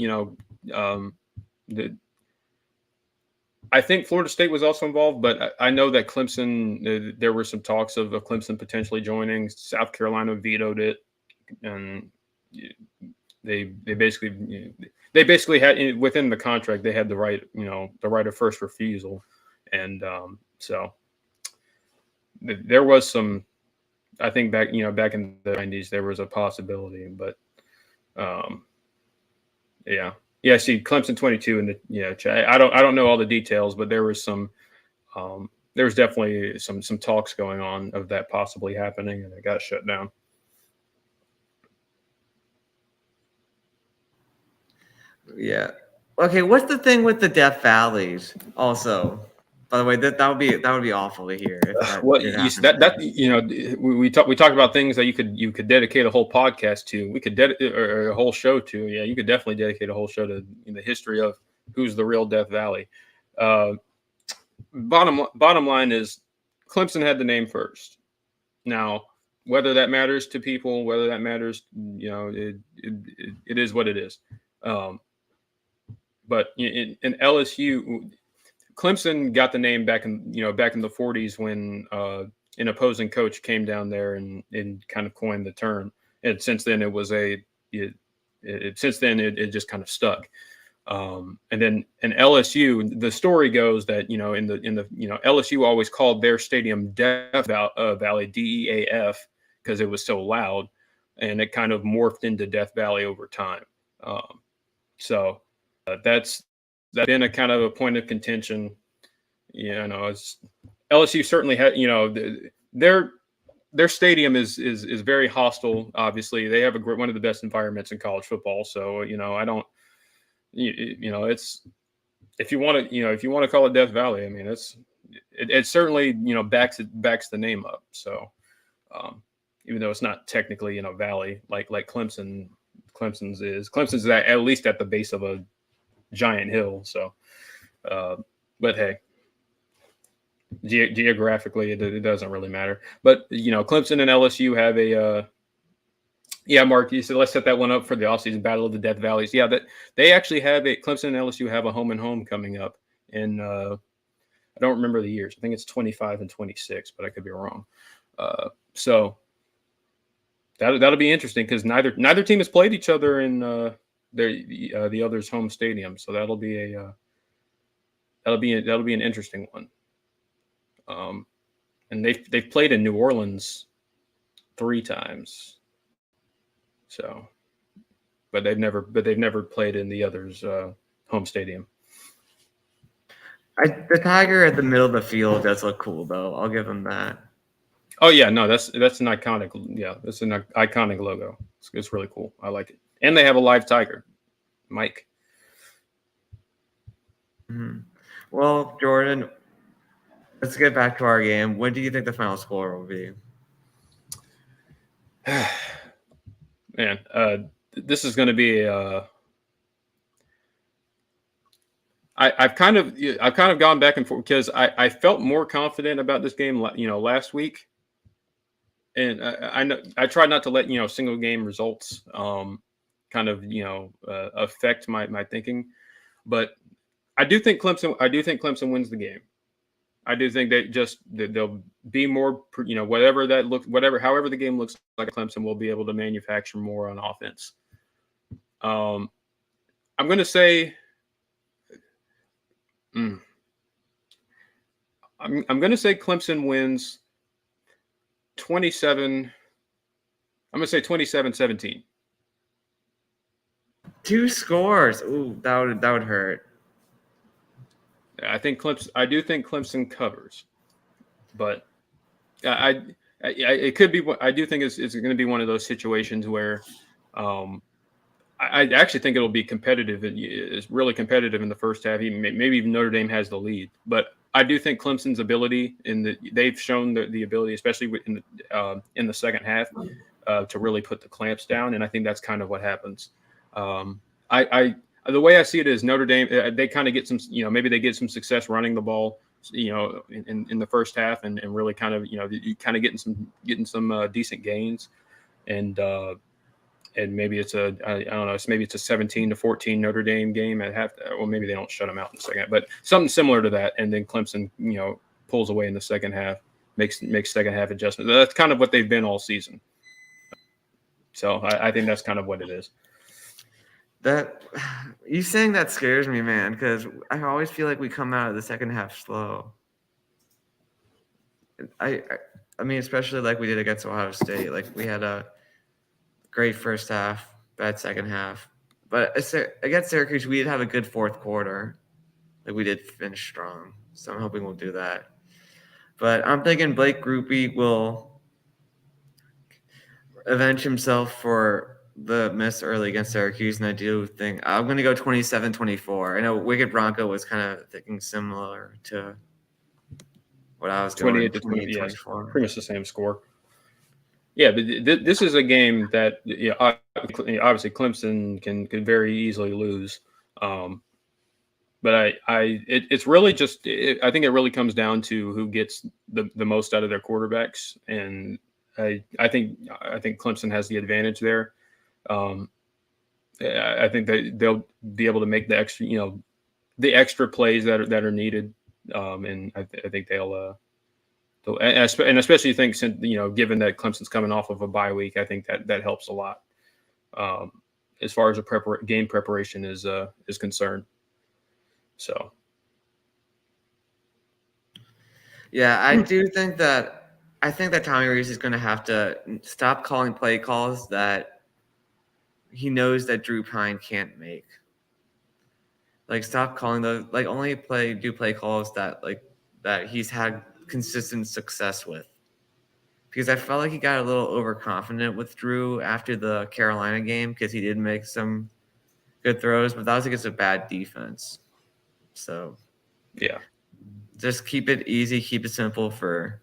I think Florida State was also involved, but I know that Clemson, there were some talks of Clemson potentially joining. South Carolina vetoed it, and they basically had, within the contract, they had the right of first refusal, and so there was some. I think back in the 90s there was a possibility, but yeah. Yeah, see Clemson 22 in the I don't know all the details, but there was some there was definitely some talks going on of that possibly happening, and it got shut down. Yeah. Okay, what's the thing with the Death Valleys also? By the way, that would be awful to hear if that Well, did happen. we talked about things that you could dedicate a whole podcast to. We could or a whole show to. Yeah, you could definitely dedicate a whole show to the history of who's the real Death Valley. Bottom line is Clemson had the name first. Now, whether that matters to people, whether that matters, it is what it is. But in LSU, Clemson got the name back in the 40s when an opposing coach came down there and kind of coined the term. And since then it just kind of stuck. And then in LSU, the story goes that LSU always called their stadium Death Valley, DEAF, because it was so loud, and it kind of morphed into Death Valley over time. So that's been a kind of a point of contention. It's LSU certainly had their stadium is very hostile. Obviously, they have one of the best environments in college football. So I don't. It's if you want to call it Death Valley, I mean it certainly backs the name up. So even though it's not technically valley like Clemson's is at least at the base of a giant hill. So but hey, geographically it doesn't really matter. But Clemson and LSU have a yeah, Mark, you said let's set that one up for the offseason battle of the Death Valleys. Yeah, that they actually have Clemson and LSU have a home and home coming up in I don't remember the years. I think it's 25 and 26, but I could be wrong. So that'll be interesting because neither team has played each other in the other's home stadium. So that'll be an interesting one. And they've played in New Orleans 3 times. So, but they've never played in the other's home stadium. The tiger at the middle of the field does look cool, though. I'll give them that. Oh yeah, no, that's an iconic. Yeah, that's an iconic logo. It's really cool. I like it, and they have a live tiger, Mike. Mm-hmm. Well, Jordan, let's get back to our game. What do you think the final score will be? Man, this is going to be. I've kind of gone back and forth because I felt more confident about this game, last week, and I tried not to let single game results kind of affect my thinking, but I do think Clemson wins the game. I do think they'll be more, however the game looks like, Clemson will be able to manufacture more on offense. I'm going to say, I'm going to say Clemson wins 27. I'm going to say 27-17. 2 scores. Ooh, that would hurt. I do think Clemson covers, but it could be. I do think it's going to be one of those situations where I actually think it'll be competitive. It's really competitive in the first half. Maybe even Notre Dame has the lead, but I do think Clemson's ability they've shown the ability, especially in the second half, to really put the clamps down, and I think that's kind of what happens. The way I see it is Notre Dame, they kind of get some, maybe they get some success running the ball, in the first half and really kind of, getting some decent gains. And maybe it's I don't know, maybe it's a 17-14 Notre Dame game at half. Well, maybe they don't shut them out in the second, but something similar to that. And then Clemson, pulls away in the second half, makes second half adjustments. That's kind of what they've been all season. So I think that's kind of what it is. That you saying that scares me, man, because I always feel like we come out of the second half slow. I mean, especially like we did against Ohio State. Like we had a great first half, bad second half. But against Syracuse, we did have a good fourth quarter. Like we did finish strong. So I'm hoping we'll do that. But I'm thinking Blake Grupe will avenge himself for the miss early against Syracuse, and I do think I'm going to go 27-24. I know Wicked Bronco was kind of thinking similar to what I was going, 28 to 20. Yes, 24. pretty much the same score. Yeah, but this is a game that obviously Clemson can very easily lose. But it's really just I think it really comes down to who gets the most out of their quarterbacks, and I think Clemson has the advantage there. I think they'll be able to make the extra plays that are needed, and I think they'll and especially think given that Clemson's coming off of a bye week, I think that helps a lot as far as a game preparation is concerned. So. Yeah, I do think that Tommy Rees is going to have to stop calling play calls that he knows that Drew Pine can't make. Like stop calling those, like only do play calls that he's had consistent success with. Because I felt like he got a little overconfident with Drew after the Carolina game because he did make some good throws, but that was against a bad defense. So yeah, just keep it easy, keep it simple for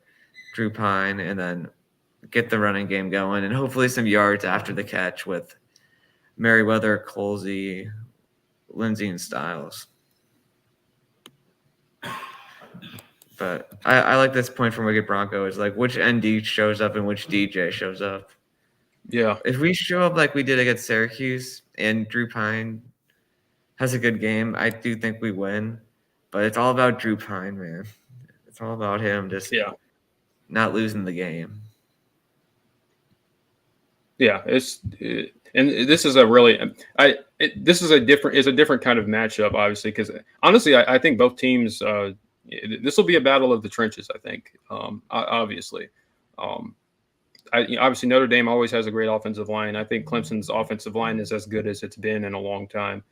Drew Pine, and then get the running game going, and hopefully some yards after the catch with Merriweather, Colsey, Lindsey, and Styles. But I like this point from Wicked Bronco is like which ND shows up and which DJ shows up. Yeah. If we show up like we did against Syracuse and Drew Pine has a good game, I do think we win. But it's all about Drew Pine, man. It's all about him just not losing the game. Yeah, and this is a really this is a different kind of matchup, obviously, because honestly, I think both teams. This will be a battle of the trenches. I think, obviously, obviously Notre Dame always has a great offensive line. I think Clemson's offensive line is as good as it's been in a long time,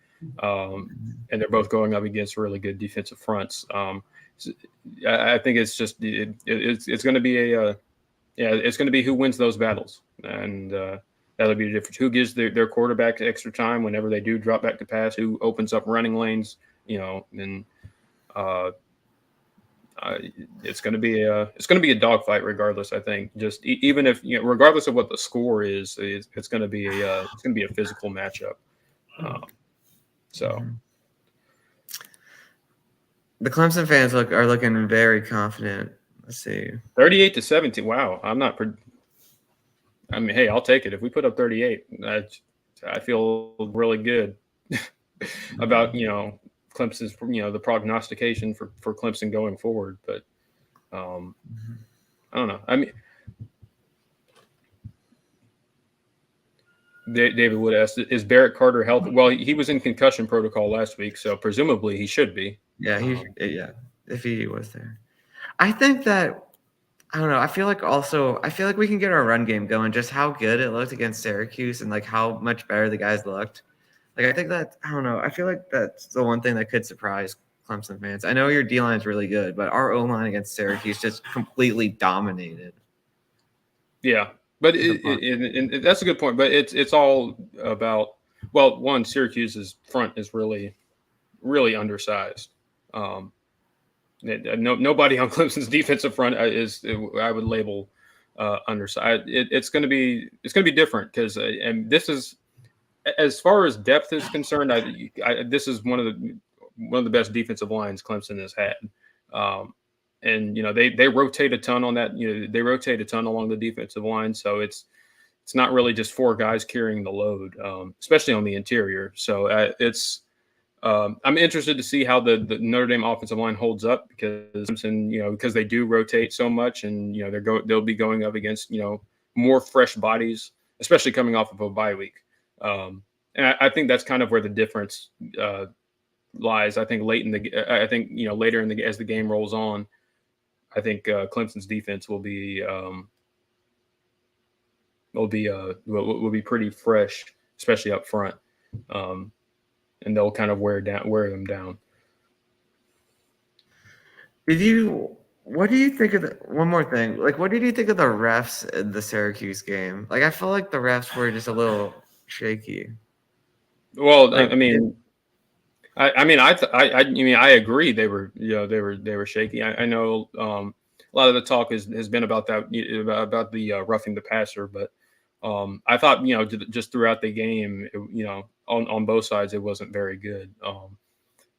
and they're both going up against really good defensive fronts. I think it's just it's going to be it's going to be who wins those battles, and that'll be the difference. Who gives their quarterback extra time whenever they do drop back to pass? Who opens up running lanes? And it's going to be a dogfight regardless. I think just even if regardless of what the score is, it's going to be a physical matchup. So the Clemson fans are looking very confident. Let's see, 38-17. Wow, I'm not. I mean, hey, I'll take it. If we put up 38, I feel really good about Clemson's the prognostication for Clemson going forward. But I don't know. I mean, David Wood asked, "Is Barrett Carter healthy?" Well, he was in concussion protocol last week, so presumably he should be. Yeah, if he was there. I think that I don't know. I feel like we can get our run game going. Just how good it looked against Syracuse and like how much better the guys looked. Like I think that I don't know. I feel like that's the one thing that could surprise Clemson fans. I know your D line is really good, but our O line against Syracuse just completely dominated. Yeah, but that's a good point. But it's all about one, Syracuse's front is really, really undersized. Nobody on Clemson's defensive front I would label undersized. It's going to be different because and this is as far as depth is concerned. This is one of the best defensive lines Clemson has had, and they rotate a ton on that. They rotate a ton along the defensive line, so it's not really just four guys carrying the load, especially on the interior. So I'm interested to see how the Notre Dame offensive line holds up because they do rotate so much, and they'll be going up against more fresh bodies, especially coming off of a bye week. And I think that's kind of where the difference lies. I think later as the game rolls on, I think Clemson's defense will be pretty fresh, especially up front, and they'll kind of wear them down. What do you think of one more thing? Like, what did you think of the refs in the Syracuse game? Like, I felt like the refs were just a little shaky. Well, Like, I mean, I agree. They were shaky. I know a lot of the talk has been about that, about the roughing the passer, but I thought, just throughout the game, on both sides, it wasn't very good.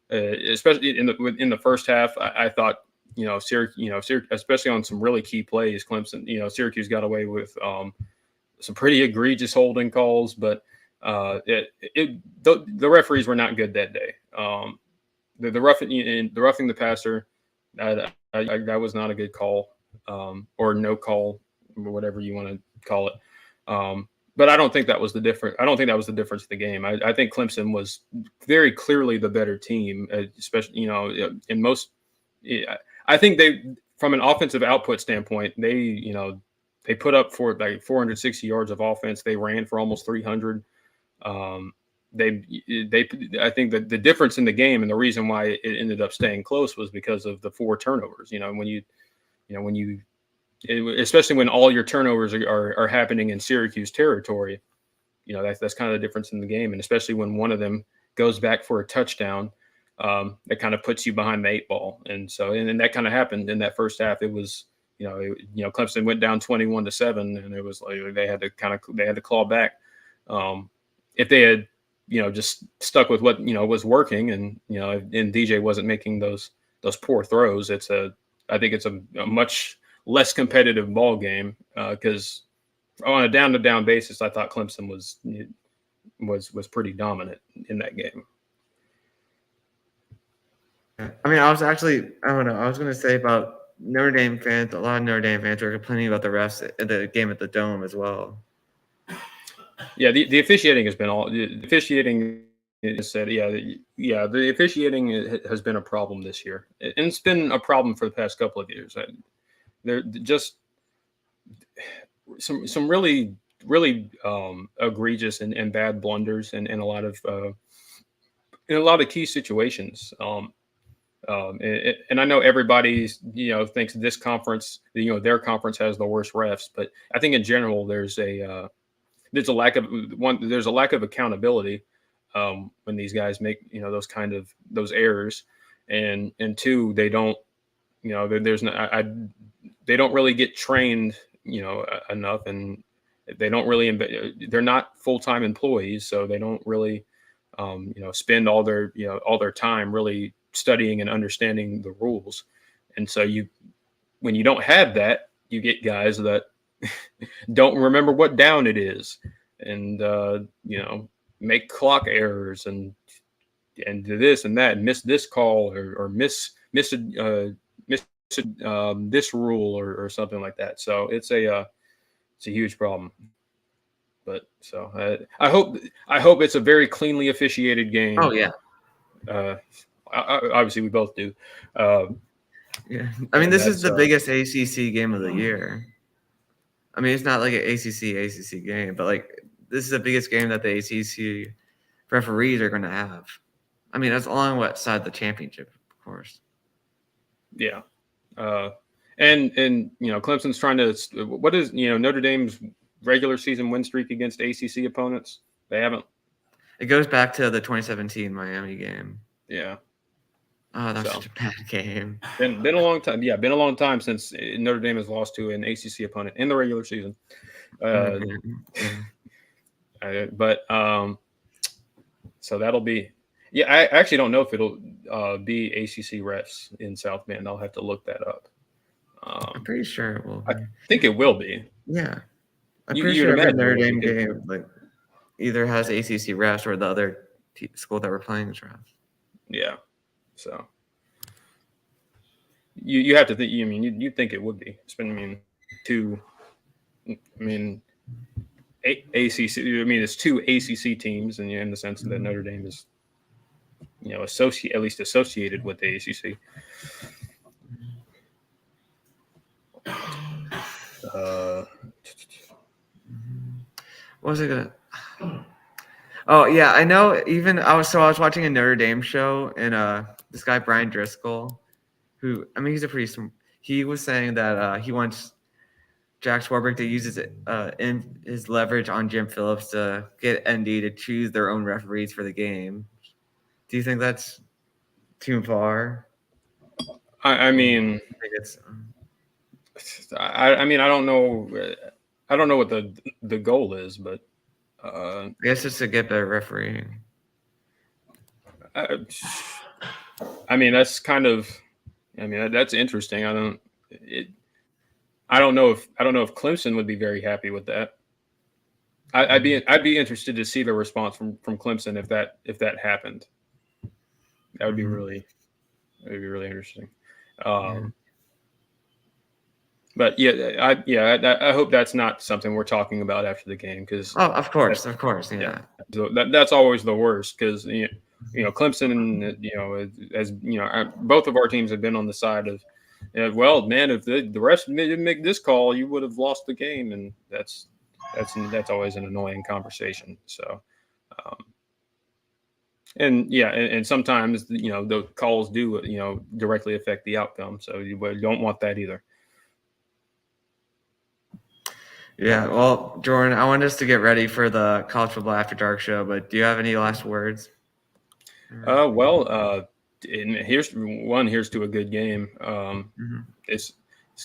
Especially in the first half, I thought, Syracuse, especially on some really key plays, Clemson, Syracuse got away with some pretty egregious holding calls, but the referees were not good that day. The roughing the passer, that was not a good call, or no call, or whatever you want to call it. But I don't think that was the difference. I don't think that was the difference in the game. I think Clemson was very clearly the better team, especially in most. I think from an offensive output standpoint, they put up for like 460 yards of offense. They ran for almost 300. I think that the difference in the game and the reason why it ended up staying close was because of the 4 turnovers. Especially when all your turnovers are happening in Syracuse territory, that's kind of the difference in the game. And especially when one of them goes back for a touchdown, that kind of puts you behind the 8 ball. And so, and that kind of happened in that first half. It was, Clemson went down 21-7, and it was like they had to claw back. If they had, just stuck with what was working, and and DJ wasn't making those poor throws, I think it's a much less competitive ball game, because on a down basis, I thought Clemson was pretty dominant in that game. I mean, I don't know. I was going to say about Notre Dame fans. A lot of Notre Dame fans are complaining about the refs in the game at the Dome as well. Yeah, the officiating has been the officiating said, the officiating has been a problem this year, and it's been a problem for the past couple of years. They're just some really egregious and bad blunders, and a lot of key situations. And I know everybody thinks this conference, their conference has the worst refs, but I think in general there's a lack of accountability when these guys make those errors, and 2, they don't they don't really get trained enough, and they don't really they're not full-time employees, so they don't really spend all their time really studying and understanding the rules. And so when you don't have that, you get guys that don't remember what down it is, and make clock errors and do this and that, and miss this call, or miss this rule, or something like that. So it's a huge problem. But so I hope it's a very cleanly officiated game. Oh yeah. Obviously we both do. Yeah, I mean, this is the biggest ACC game of the year. I mean, it's not like an ACC game, but like this is the biggest game that the ACC referees are going to have. I mean, that's along what side the championship, of course. Yeah, and Clemson's trying to. What is Notre Dame's regular season win streak against ACC opponents? They haven't. It goes back to the 2017 Miami game. Yeah. Oh, that's such a bad game. Been a long time. Yeah, been a long time since Notre Dame has lost to an ACC opponent in the regular season. But so that'll be. Yeah, I actually don't know if it'll be ACC refs in South Bend. I'll have to look that up. I'm pretty sure it will be. I think it will be. Yeah, I'm pretty sure every Notre Dame game either has ACC refs or the other school that we're playing is refs. Yeah. So you have to think. You think it would be. It's been ACC. It's 2 ACC teams, and in the sense that Notre Dame is, at least associated with the ACC. What was it gonna? Oh yeah, I know. Even I was watching a Notre Dame show, and this guy Brian Driscoll, who he's a pretty. He was saying that he wants Jack Swarbrick to use his leverage on Jim Phillips to get ND to choose their own referees for the game. Do you think that's too far? I mean, I think it's. I mean, I don't know. I don't know what the goal is, but I guess it's to get better refereeing. I mean, that's kind of. I mean, that's interesting. I don't know if Clemson would be very happy with that. I'd be interested to see the response from Clemson if that happened. That would be really interesting. But I hope that's not something we're talking about after the game because of course, yeah. So that's always the worst because Clemson, as both of our teams have been on the side of, well, man, if the rest didn't make this call, you would have lost the game, and that's always an annoying conversation. So, and sometimes the calls do directly affect the outcome, so you don't want that either. Yeah, well, Jordan, I want us to get ready for the College Football After Dark show, but do you have any last words? And here's to a good game. It's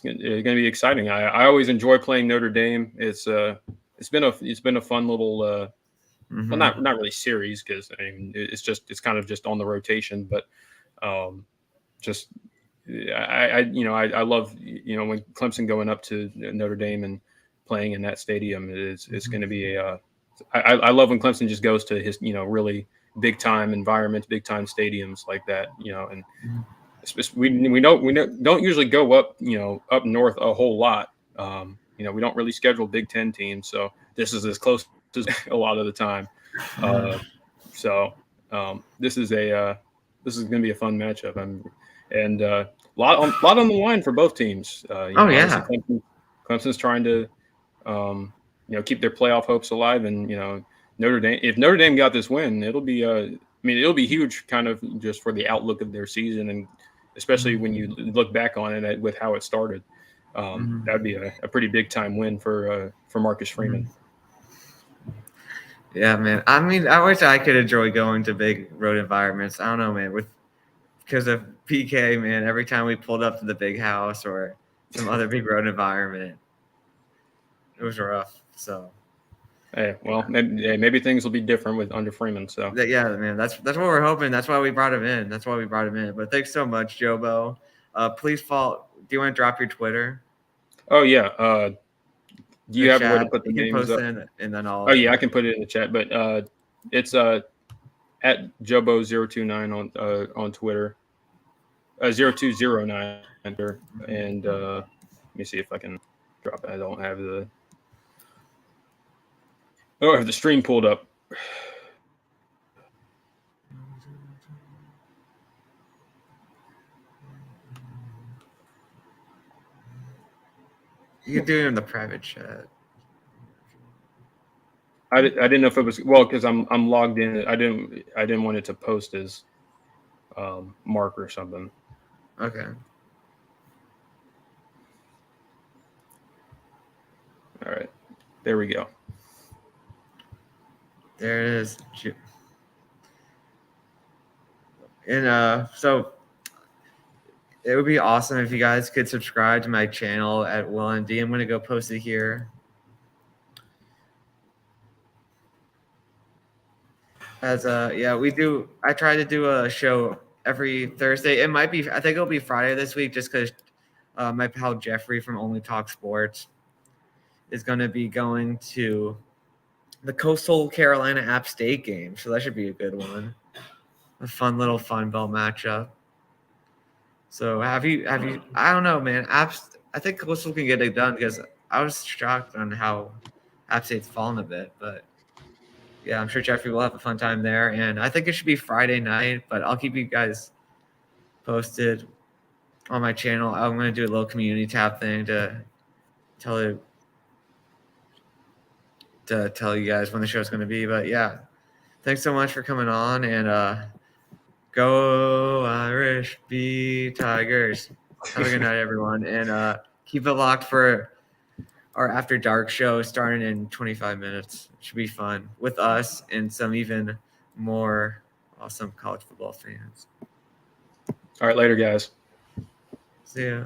going to be exciting. I always enjoy playing Notre Dame. It's been a fun little well, not really series because it's kind of just on the rotation, but I love when Clemson going up to Notre Dame and playing in that stadium. It's going to be I love when Clemson just goes to his really big time environments, big time stadiums like that, and we don't usually go up north a whole lot. We don't really schedule Big Ten teams, so this is as close as a lot of the time. This is going to be a fun matchup, and a lot on the line for both teams. Clemson's trying to keep their playoff hopes alive, and Notre Dame. If Notre Dame got this win, it'll be it'll be huge, kind of just for the outlook of their season, and especially when you look back on it with how it started. That would be a pretty big time win for Marcus Freeman. Yeah, man. I wish I could enjoy going to big road environments. I don't know, man. Because of PK, man, every time we pulled up to the big house or some other big road environment, it was rough. So, maybe things will be different under Freeman. So, yeah, man, that's what we're hoping. That's why we brought him in. But thanks so much, Jobo. Please follow. Do you want to drop your Twitter? Oh yeah. Do you have where to put the names up? And then I'll. Oh yeah, I can put it in the chat. But it's at Jobo029 on Twitter. 0209 and let me see if I can drop it. I don't have the stream pulled up. You can do it in the private chat. I didn't know if it was because I'm logged in. I didn't want it to post as Mark or something. Okay. All right. There we go. There it is. And so it would be awesome if you guys could subscribe to my channel at Will and D. I'm going to go post it here. I try to do a show every Thursday. I think it'll be Friday this week just because my pal Jeffrey from Only Talk Sports is going to be going to the Coastal Carolina App State game. So that should be a good one. A fun little Fun Belt matchup. So have you, I don't know, man. I think Coastal can get it done because I was shocked on how App State's fallen a bit, but yeah, I'm sure Jeffrey will have a fun time there. And I think it should be Friday night, but I'll keep you guys posted. on my channel. I'm going to do a little community tab thing to tell you guys when the show's going to be. But yeah, thanks so much for coming on, and go Irish, be Tigers. Have a good night, everyone, and keep it locked for our After Dark show starting in 25 minutes. It should be fun with us and some even more awesome college football fans. All right, later, guys. See ya.